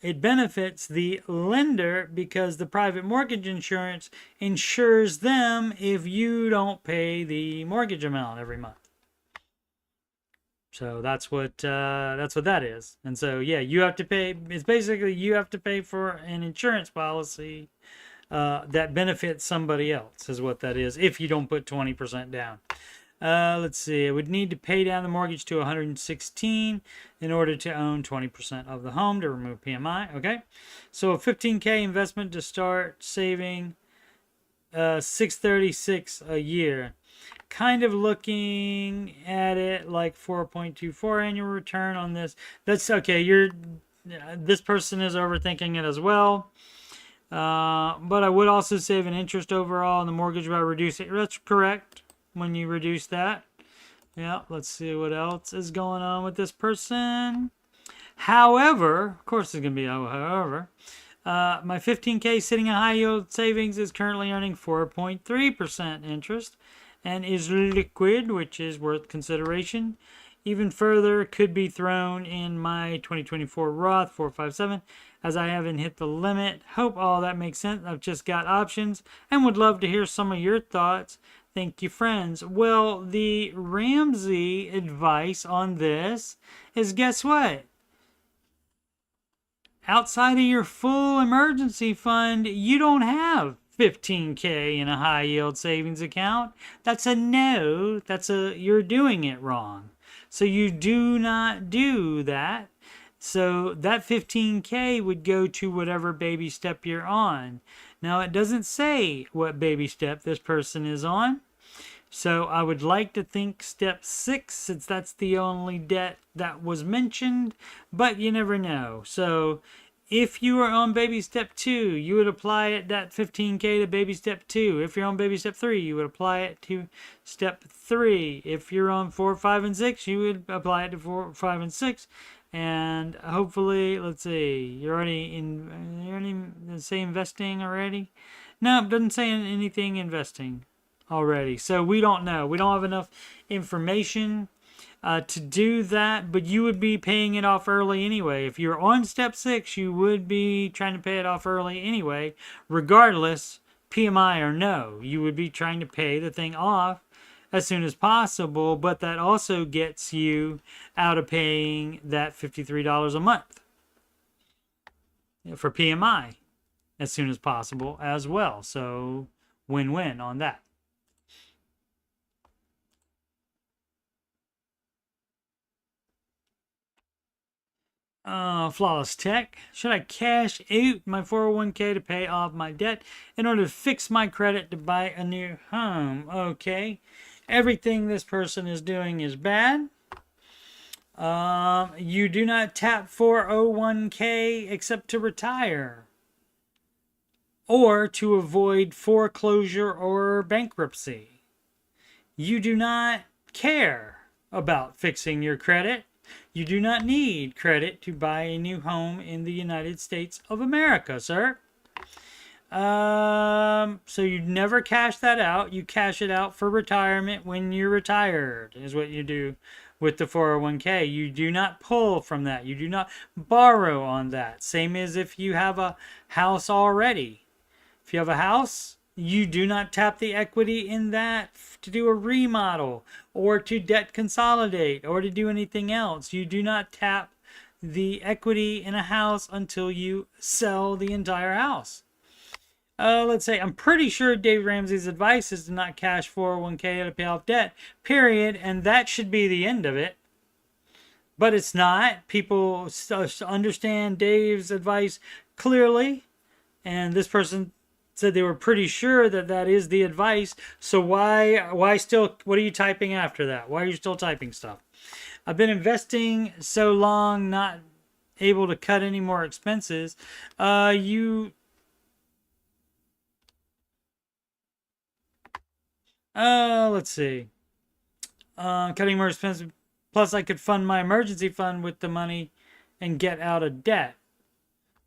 Speaker 1: It benefits the lender because the private mortgage insurance insures them if you don't pay the mortgage amount every month. So that's what that is. And so yeah, you have to pay. It's basically you have to pay for an insurance policy that benefits somebody else, is what that is. If you don't put 20% down. Let's see. I would need to pay down the mortgage to 116 in order to own 20% of the home to remove PMI. Okay. So a 15k investment to start saving, 636 a year. Kind of looking at it like 4.24 annual return on this. That's okay. This person is overthinking it as well. But I would also save an interest overall on the mortgage by reducing. That's correct. When you reduce that. Yeah, let's see what else is going on with this person. However, of course there's going to be however, my 15k sitting in high yield savings is currently earning 4.3% interest and is liquid, which is worth consideration. Even further could be thrown in my 2024 Roth 457 as I haven't hit the limit. Hope all that makes sense. I've just got options and would love to hear some of your thoughts. Thank you, friends. Well, the Ramsey advice on this is, guess what? Outside of your full emergency fund, you don't have 15K in a high yield savings account. That's a no. You're doing it wrong. So you do not do that. So that 15K would go to whatever baby step you're on. Now, it doesn't say what baby step this person is on. So I would like to think step 6, since that's the only debt that was mentioned, but you never know. So if you are on baby step 2, you would apply it, that 15K, to baby step 2. If you're on baby step 3, you would apply it to step 3. If you're on 4, 5, and 6, you would apply it to 4, 5, and 6. And hopefully, let's see, you're already say investing already? No, it doesn't say anything investing already. So we don't know. We don't have enough information to do that, but you would be paying it off early anyway. If you're on step 6, you would be trying to pay it off early anyway, regardless, PMI or no. You would be trying to pay the thing off as soon as possible, but that also gets you out of paying that $53 a month for PMI as soon as possible as well. So win-win on that. Flawless Tech. Should I cash out my 401k to pay off my debt in order to fix my credit to buy a new home? Okay. Everything this person is doing is bad. You do not tap 401k except to retire or to avoid foreclosure or bankruptcy. You do not care about fixing your credit. You do not need credit to buy a new home in the United States of America, sir. So you never cash that out. You cash it out for retirement when you're retired, is what you do with the 401k. You do not pull from that. You do not borrow on that. Same as if you have a house already. If you have a house, you do not tap the equity in that to do a remodel or to debt consolidate or to do anything else. You do not tap the equity in a house until you sell the entire house. Let's say, I'm pretty sure Dave Ramsey's advice is to not cash 401k to pay off debt, period, and that should be the end of it. But it's not. People understand Dave's advice clearly, and this person said they were pretty sure that that is the advice. So why still, what are you typing after that? Why are you still typing stuff? I've been investing so long, not able to cut any more expenses. Let's see. Cutting more expensive. Plus, I could fund my emergency fund with the money and get out of debt.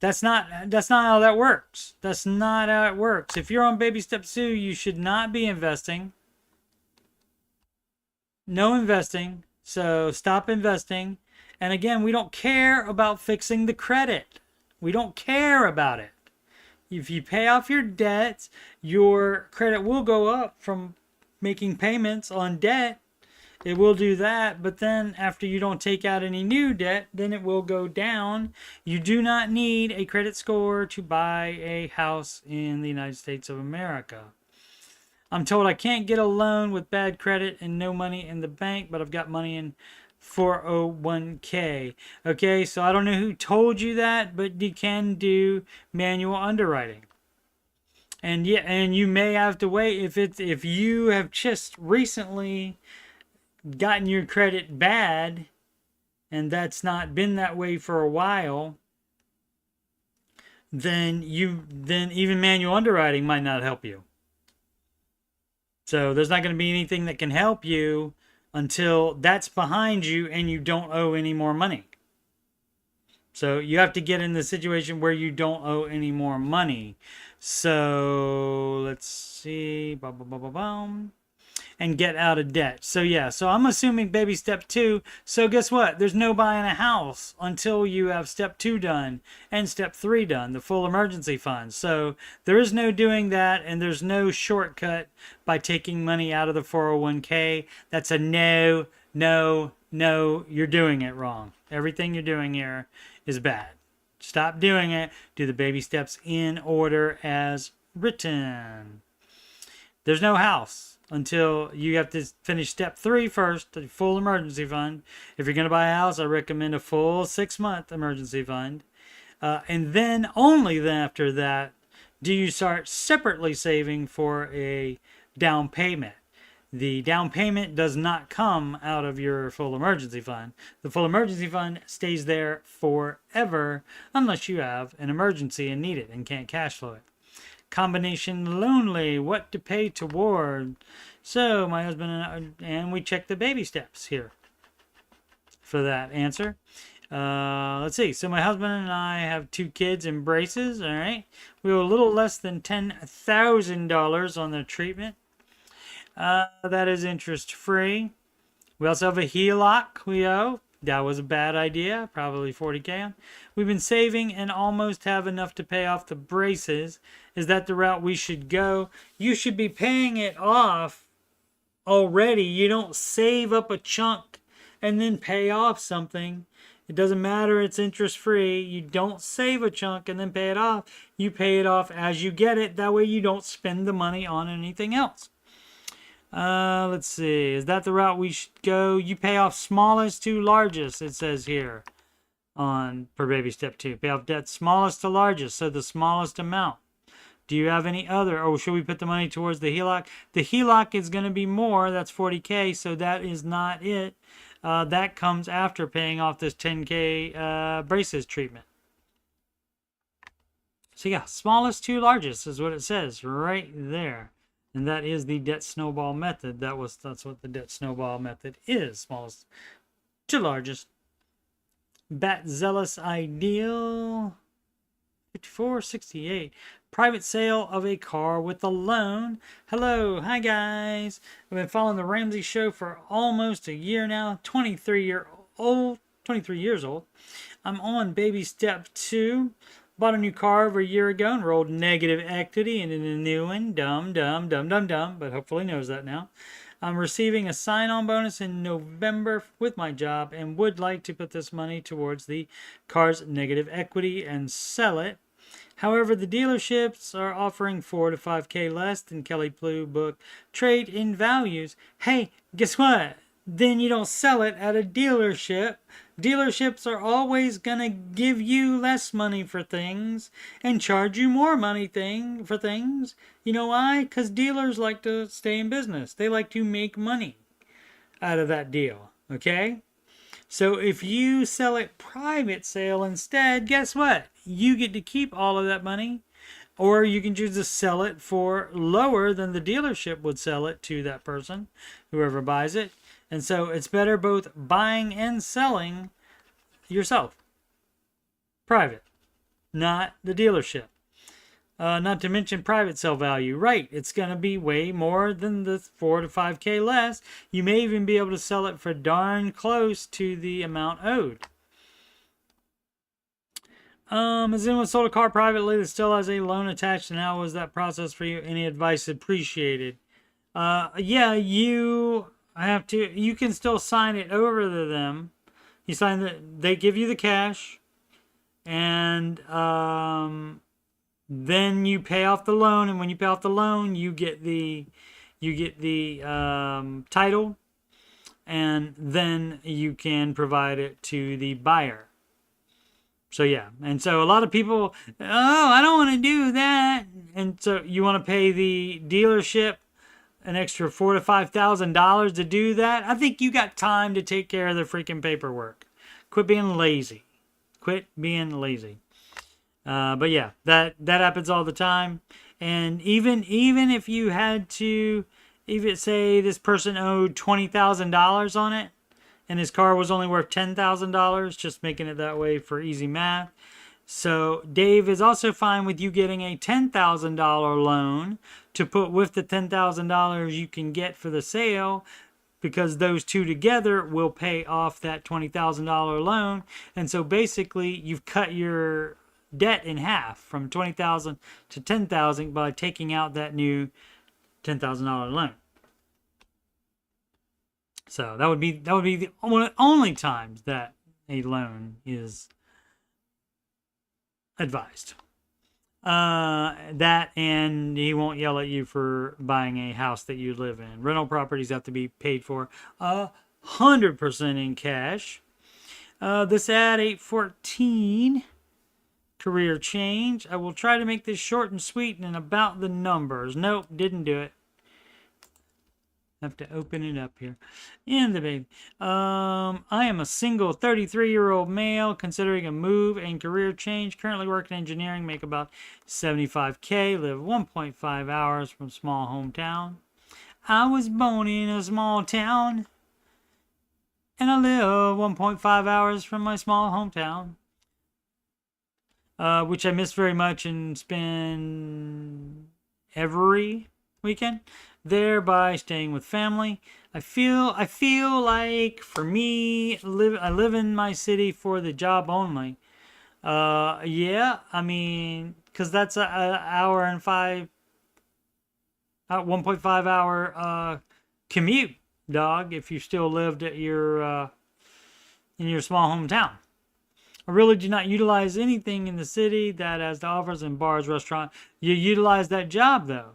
Speaker 1: That's not how that works. That's not how it works. If you're on baby step 2, you should not be investing. No investing. So stop investing. And again, we don't care about fixing the credit. We don't care about it. If you pay off your debts, your credit will go up from making payments on debt. It will do that, but then after you don't take out any new debt, then it will go down. You do not need a credit score to buy a house in the United States of America. I'm told I can't get a loan with bad credit and no money in the bank, but I've got money in 401k. Okay, so I don't know who told you that, but you can do manual underwriting. And yeah, and you may have to wait if you have just recently gotten your credit bad and that's not been that way for a while, then even manual underwriting might not help you. So there's not going to be anything that can help you until that's behind you and you don't owe any more money. So you have to get in the situation where you don't owe any more money. So let's see. and get out of debt. So yeah, so I'm assuming baby step 2. So guess what? There's no buying a house until you have step 2 done and step 3 done, the full emergency fund. So there is no doing that, and there's no shortcut by taking money out of the 401k. That's a no, no, no. You're doing it wrong. Everything you're doing here is bad. Stop doing it. Do the baby steps in order as written. There's no house until you have to finish step 3 first, the full emergency fund. If you're going to buy a house, I recommend a full 6-month emergency fund. And then only then after that do you start separately saving for a down payment. The down payment does not come out of your full emergency fund. The full emergency fund stays there forever unless you have an emergency and need it and can't cash flow it. Combination lonely, what to pay toward. So my husband and we check the baby steps here for that answer. Let's see. So my husband and I have 2 kids in braces. All right. We owe a little less than $10,000 on the treatment. That is interest free. We also have a HELOC we owe. That was a bad idea. Probably $40,000. We've been saving and almost have enough to pay off the braces. Is that the route we should go? You should be paying it off already. You don't save up a chunk and then pay off something. It doesn't matter. It's interest free. You don't save a chunk and then pay it off. You pay it off as you get it. That way you don't spend the money on anything else. Let's see. Is that the route we should go? You pay off smallest to largest, it says here on per baby step 2. Pay off debt smallest to largest, so the smallest amount. Do you have any other? Oh, should we put the money towards the HELOC? The HELOC is going to be more. That's $40,000, so that is not it. That comes after paying off this $10,000 braces treatment. So yeah, smallest to largest is what it says right there. And that is the debt snowball method. That's what the debt snowball method is. Smallest to largest. Bat Zealous Ideal. 5468. Private sale of a car with a loan. Hello. Hi, guys. I've been following the Ramsey show for almost a year now. 23 years old. I'm on baby step 2. Bought a new car over a year ago and rolled negative equity into a new one. Dumb, but hopefully knows that now. I'm receiving a sign-on bonus in November with my job and would like to put this money towards the car's negative equity and sell it. However, the dealerships are offering $4,000 to $5,000 less than Kelly Blue Book trade-in values. Hey, guess what? Then you don't sell it at a dealership. Dealerships are always going to give you less money for things and charge you more money for things. You know why? Because dealers like to stay in business. They like to make money out of that deal. Okay? So if you sell it private sale instead, guess what? You get to keep all of that money. Or you can choose to sell it for lower than the dealership would sell it to that person, whoever buys it. And so it's better both buying and selling yourself. Private, not the dealership. Not to mention private sale value. Right, it's going to be way more than the $4,000 to $5,000 less. You may even be able to sell it for darn close to the amount owed. Has anyone sold a car privately that still has a loan attached, and how was that process for you? Any advice appreciated? Yeah, you can still sign it over to them. You sign they give you the cash, and then you pay off the loan, and when you pay off the loan, you get the title, and then you can provide it to the buyer. So yeah, and so a lot of people, oh, I don't want to do that, and so you want to pay the dealership an extra $4,000 to $5,000 to do that. I think you got time to take care of the freaking paperwork. Quit being lazy. But yeah, that happens all the time. And even if you had to, even say this person owed $20,000 on it, and his car was only worth $10,000, just making it that way for easy math, So Dave is also fine with you getting a $10,000 loan to put with the $10,000 you can get for the sale, because those two together will pay off that $20,000 loan. And so basically you've cut your debt in half from $20,000 to $10,000 by taking out that new $10,000 loan. So that would be the only times that a loan is advised. That, and he won't yell at you for buying a house that you live in. Rental properties have to be paid for 100% in cash. This ad 814, career change. I will try to make this short and sweet and about the numbers. Nope, didn't do it. Have to open it up here. In the baby. I am a single 33-year-old male considering a move and career change. Currently work in engineering, make about $75K, live 1.5 hours from small hometown. I was born in a small town, and I live 1.5 hours from my small hometown, which I miss very much and spend every weekend there by staying with family. I feel like, for me, I live in my city for the job only. Yeah, I mean, because that's an hour and 1.5 hour commute, dog, if you still lived at your in your small hometown. I really do not utilize anything in the city that has to offers in bars, restaurant. You utilize that job, though.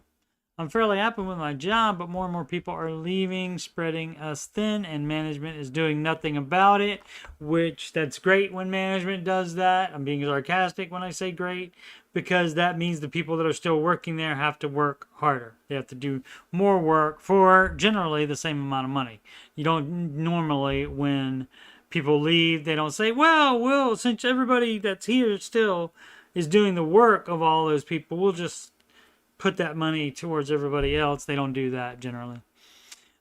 Speaker 1: I'm fairly happy with my job, but more and more people are leaving, spreading us thin, and management is doing nothing about it, which that's great when management does that. I'm being sarcastic when I say great, because that means the people that are still working there have to work harder. They have to do more work for generally the same amount of money. You don't normally, when people leave, they don't say, well, since everybody that's here still is doing the work of all those people, we'll just put that money towards everybody else. They don't do that generally.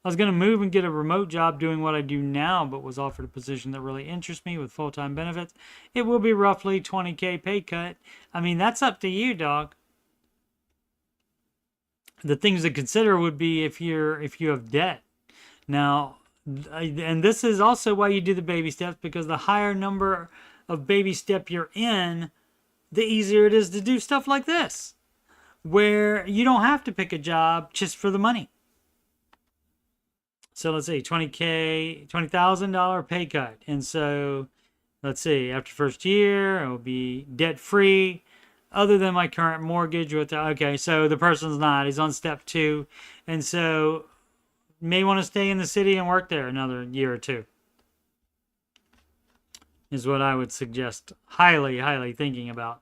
Speaker 1: I was going to move and get a remote job doing what I do now, but was offered a position that really interests me with full-time benefits. It will be roughly $20K pay cut. I mean, that's up to you, dog. The things to consider would be if you have debt. Now, and this is also why you do the baby steps, because the higher number of baby step you're in, the easier it is to do stuff like this, where you don't have to pick a job just for the money. So let's see, $20,000 pay cut. And so let's see, after first year, it will be debt free, other than my current mortgage. Okay, so the person's not, he's on step 2. And so may want to stay in the city and work there another year or 2. Is what I would suggest, highly thinking about.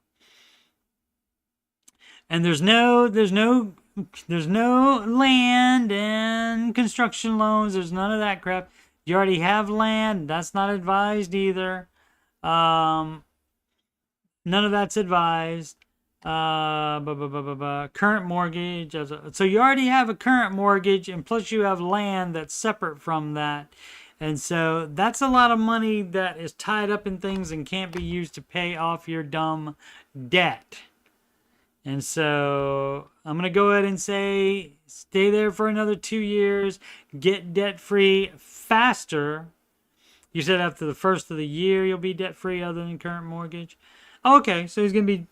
Speaker 1: And there's no land and construction loans. There's none of that crap. You already have land. That's not advised either. None of that's advised. Current mortgage. So you already have a current mortgage, and plus you have land that's separate from that. And so that's a lot of money that is tied up in things and can't be used to pay off your dumb debt. And so I'm going to go ahead and say stay there for another 2 years, get debt-free faster. You said after the first of the year you'll be debt-free other than current mortgage. Okay, so he's going to be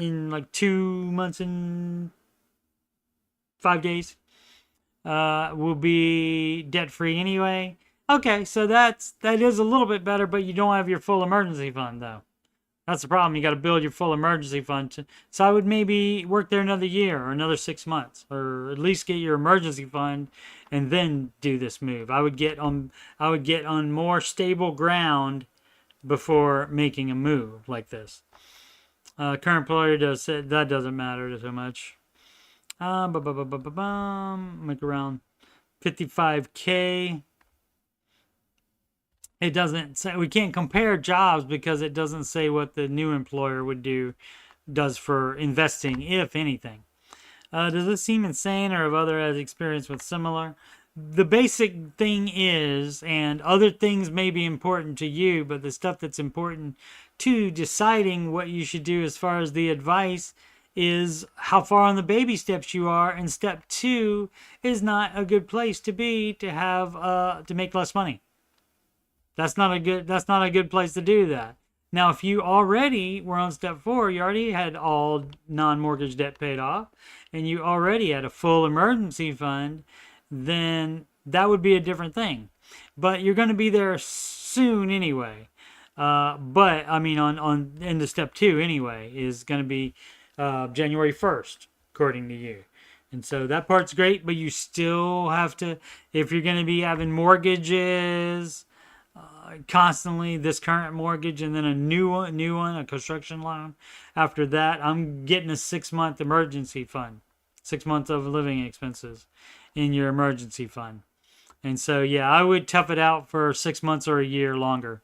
Speaker 1: in like 2 months and 5 days. Will be debt-free anyway. Okay, so that is a little bit better, but you don't have your full emergency fund, though. That's the problem. You got to build your full emergency fund. So I would maybe work there another year or another 6 months, or at least get your emergency fund and then do this move. I would get on more stable ground before making a move like this. Current employer does say that doesn't matter so much. Make around 55K. It doesn't say, we can't compare jobs because it doesn't say what the new employer does for investing, if anything. Does this seem insane, or have other has experience with similar? the basic thing is, and other things may be important to you, but the stuff that's important to deciding what you should do as far as the advice is how far on the baby steps you are, and step 2 is not a good place to be to have to make less money. That's not a good place to do that. Now, if you already were on step 4, you already had all non-mortgage debt paid off, and you already had a full emergency fund, then that would be a different thing. But you're going to be there soon anyway. But I mean, on into step 2 anyway is going to be January 1st, according to you. And so that part's great, but you still have to, if you're going to be having mortgages constantly, this current mortgage and then a new one, a construction loan. After that, I'm getting a 6-month emergency fund, 6 months of living expenses in your emergency fund. And so, yeah, I would tough it out for 6 months or a year longer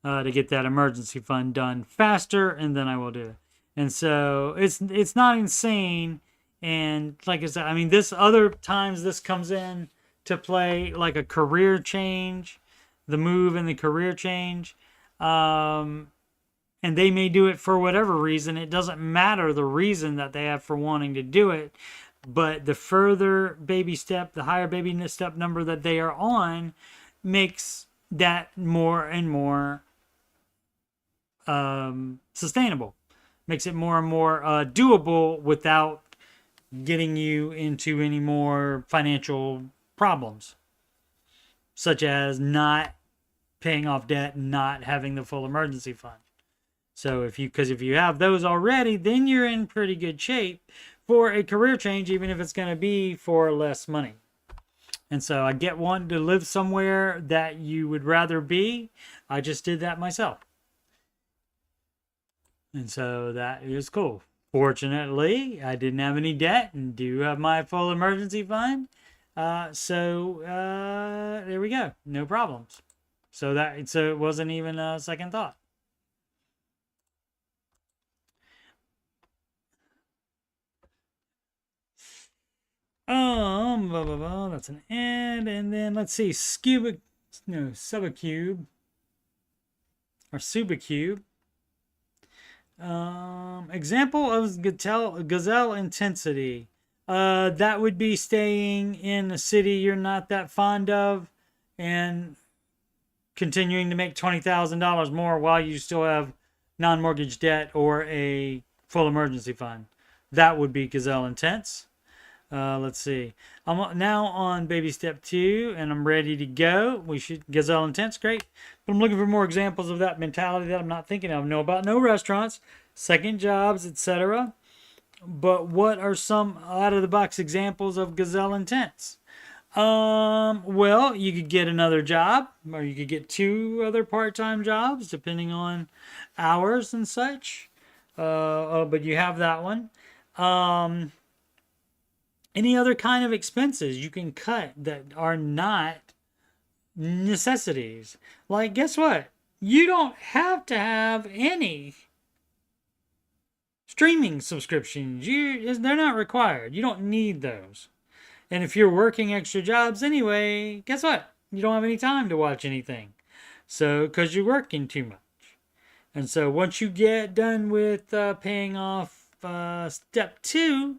Speaker 1: to get that emergency fund done faster, and then I will do it. And so it's not insane. And like I said, I mean, this other times this comes in to play like a career change, the move and the career change. And they may do it for whatever reason. It doesn't matter the reason that they have for wanting to do it. But the further baby step, the higher baby step number that they are on makes that more and more sustainable. Makes it more and more doable without getting you into any more financial problems, such as not paying off debt and not having the full emergency fund. So if you have those already, then you're in pretty good shape for a career change, even if it's going to be for less money. And so I get wanting to live somewhere that you would rather be. I just did that myself. And so that is cool. Fortunately, I didn't have any debt and do have my full emergency fund. So there we go. No problems. So it wasn't even a second thought. Blah, blah, blah. That's an and then let's see, subacube or subacube. Example of gazelle intensity. That would be staying in a city you're not that fond of and continuing to make $20,000 more while you still have non-mortgage debt or a full emergency fund. That would be gazelle intense. Let's see. I'm now on baby step 2 and I'm ready to go. Gazelle intense, great. But I'm looking for more examples of that mentality that I'm not thinking of. Know about no restaurants, second jobs, etc. But what are some out of the box examples of gazelle intense? Well, you could get another job, or you could get 2 other part-time jobs, depending on hours and such. But you have that one. Any other kind of expenses you can cut that are not necessities. Like, guess what? You don't have to have any streaming subscriptions. They're not required. You don't need those. And if you're working extra jobs anyway, guess what? You don't have any time to watch anything. So, because you're working too much. And so once you get done with paying off step 2,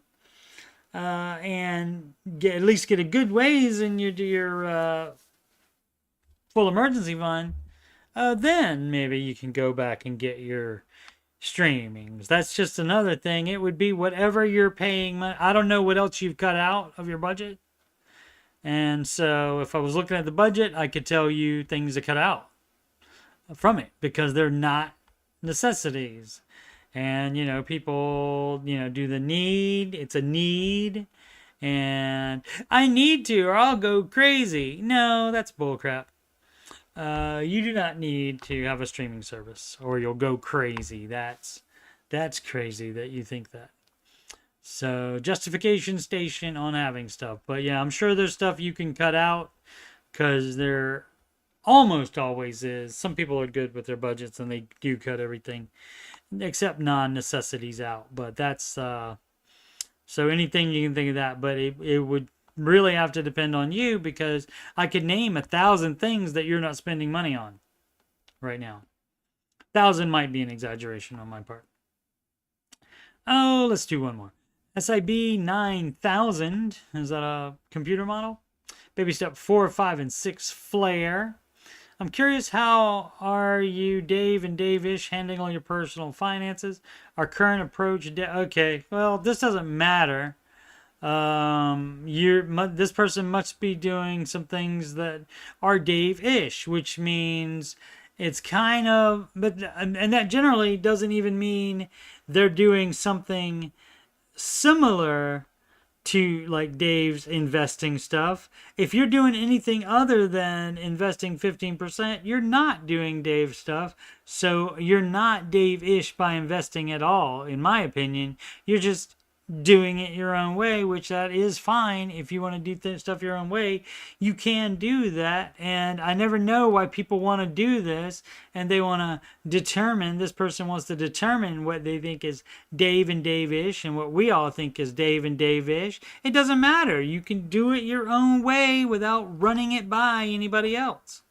Speaker 1: and at least get a good ways in your full emergency fund, then maybe you can go back and get your streamings. That's just another thing. It would be whatever you're paying. I don't know what else you've cut out of your budget. And so if I was looking at the budget, I could tell you things to cut out from it because they're not necessities. And, people, do the need. It's a need. And I need to or I'll go crazy. No, that's bullcrap. You do not need to have a streaming service or you'll go crazy. That's crazy that you think that. So justification station on having stuff. But yeah, I'm sure there's stuff you can cut out because there almost always is. Some people are good with their budgets and they do cut everything except non-necessities out. But that's so anything you can think of that. But it would really have to depend on you, because I could name 1,000 things that you're not spending money on right now. 1,000 might be an exaggeration on my part. Oh, let's do one more. SIB 9000. Is that a computer model? Baby step 4, 5, and 6 flare. I'm curious, how are you, Dave and Dave-ish, handling all your personal finances? Our current approach. Okay, well, this doesn't matter. This person must be doing some things that are Dave-ish, which means it's kind of, and that generally doesn't even mean they're doing something similar to like Dave's investing stuff. If you're doing anything other than investing 15%, you're not doing Dave stuff. So you're not Dave-ish by investing at all, in my opinion. You're just doing it your own way, which that is fine. If you want to do stuff your own way, you can do that. And I never know why people want to do this, and they want to determine, this person wants to determine what they think is Dave and Dave-ish and what we all think is Dave and Dave-ish. It doesn't matter. You can do it your own way without running it by anybody else.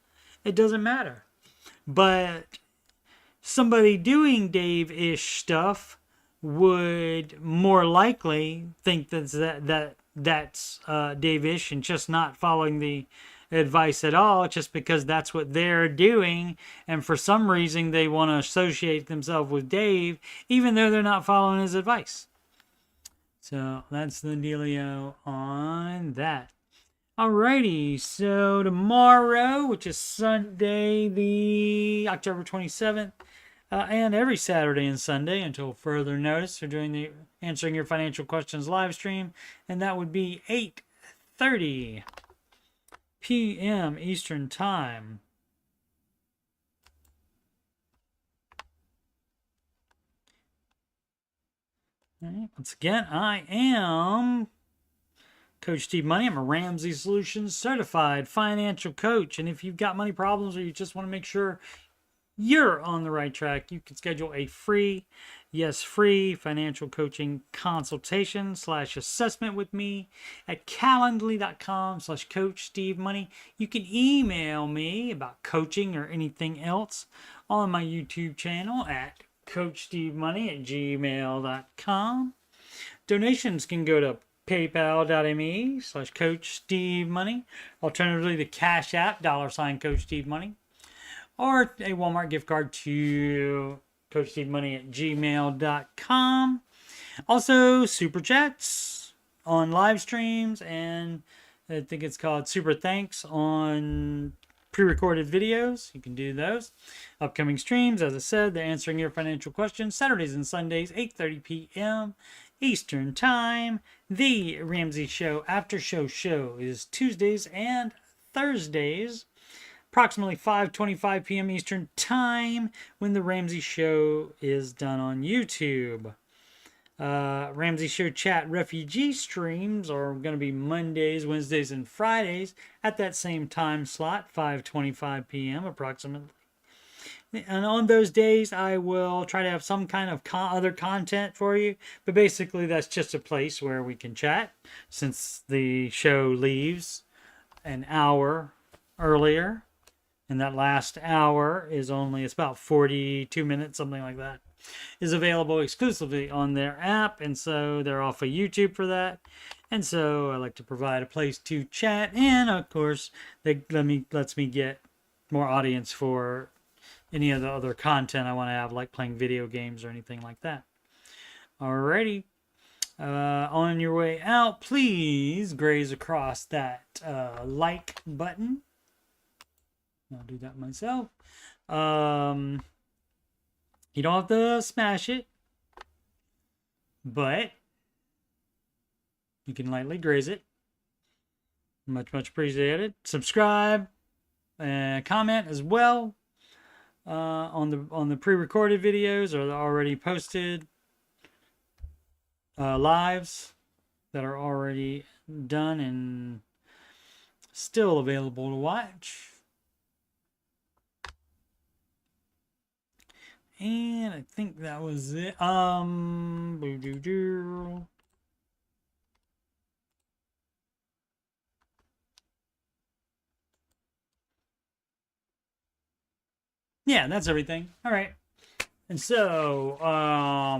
Speaker 1: It doesn't matter. But somebody doing Dave-ish stuff would more likely think that's Dave-ish and just not following the advice at all, just because that's what they're doing, and for some reason they want to associate themselves with Dave even though they're not following his advice. So that's the dealio on that. Alrighty, so tomorrow, which is Sunday, the October 27th, and every Saturday and Sunday until further notice, we're doing the Answering Your Financial Questions live stream, and that would be 8:30 p.m. Eastern Time. Right. Once again, I am Coach Steve Money. I'm a Ramsey Solutions certified financial coach, and if you've got money problems or you just want to make sure you're on the right track, you can schedule a free financial coaching consultation / assessment with me at calendly.com/Coach Steve Money. You can email me about coaching or anything else on my YouTube channel at coachstevemoney@gmail.com. Donations can go to paypal.me/Coach Steve Money. Alternatively, the Cash App, $Coach Steve Money. Or a Walmart gift card to coachstevemoney@gmail.com. Also, Super Chats on live streams, and I think it's called Super Thanks on pre-recorded videos. You can do those. Upcoming streams, as I said, they're Answering Your Financial Questions, Saturdays and Sundays, 8:30 p.m. Eastern Time. The Ramsey Show After Show is Tuesdays and Thursdays, approximately 5:25 p.m. Eastern Time, when the Ramsey Show is done on YouTube. Ramsey Show Chat Refugee streams are going to be Mondays, Wednesdays, and Fridays at that same time slot, 5:25 p.m. approximately. And on those days, I will try to have some kind of other content for you. But basically, that's just a place where we can chat, since the show leaves an hour earlier. And that last hour is it's about 42 minutes, something like that, is available exclusively on their app. And so they're off of YouTube for that. And so I like to provide a place to chat. And of course, that lets me get more audience for any of the other content I want to have, like playing video games or anything like that. Alrighty. On your way out, please graze across that like button. I'll do that myself. You don't have to smash it, but you can lightly graze it. Much appreciated. Subscribe and comment as well on the pre-recorded videos or the already posted lives that are already done and still available to watch. And I think that was it. Yeah, that's everything. All right. And so, I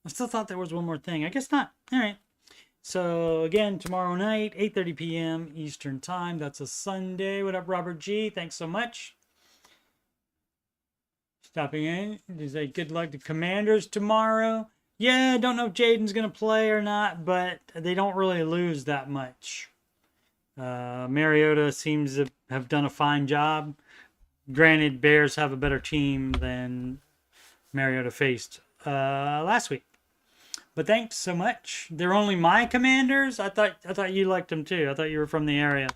Speaker 1: still thought there was one more thing. I guess not. All right. So again, tomorrow night, 8:30 p.m. Eastern Time. That's a Sunday. What up, Robert G? Thanks so much. Stopping in. He say good luck to Commanders tomorrow. Yeah, I don't know if Jaden's going to play or not, but they don't really lose that much. Mariota seems to have done a fine job. Granted, Bears have a better team than Mariota faced last week. But thanks so much. They're only my Commanders. I thought you liked them too. I thought you were from the area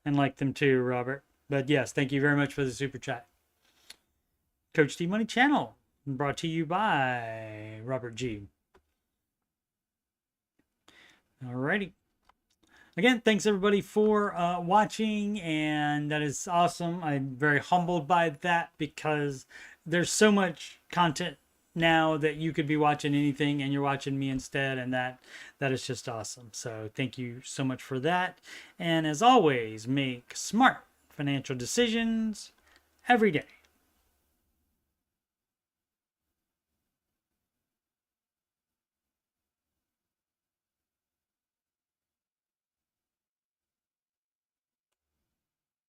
Speaker 1: and liked them too, Robert. But yes, thank you very much for the super chat. Coach Steve Money Channel, brought to you by Robert G. Alrighty. Again, thanks everybody for watching, and that is awesome. I'm very humbled by that because there's so much content now that you could be watching anything and you're watching me instead, and that is just awesome. So thank you so much for that. And as always, make smart financial decisions every day.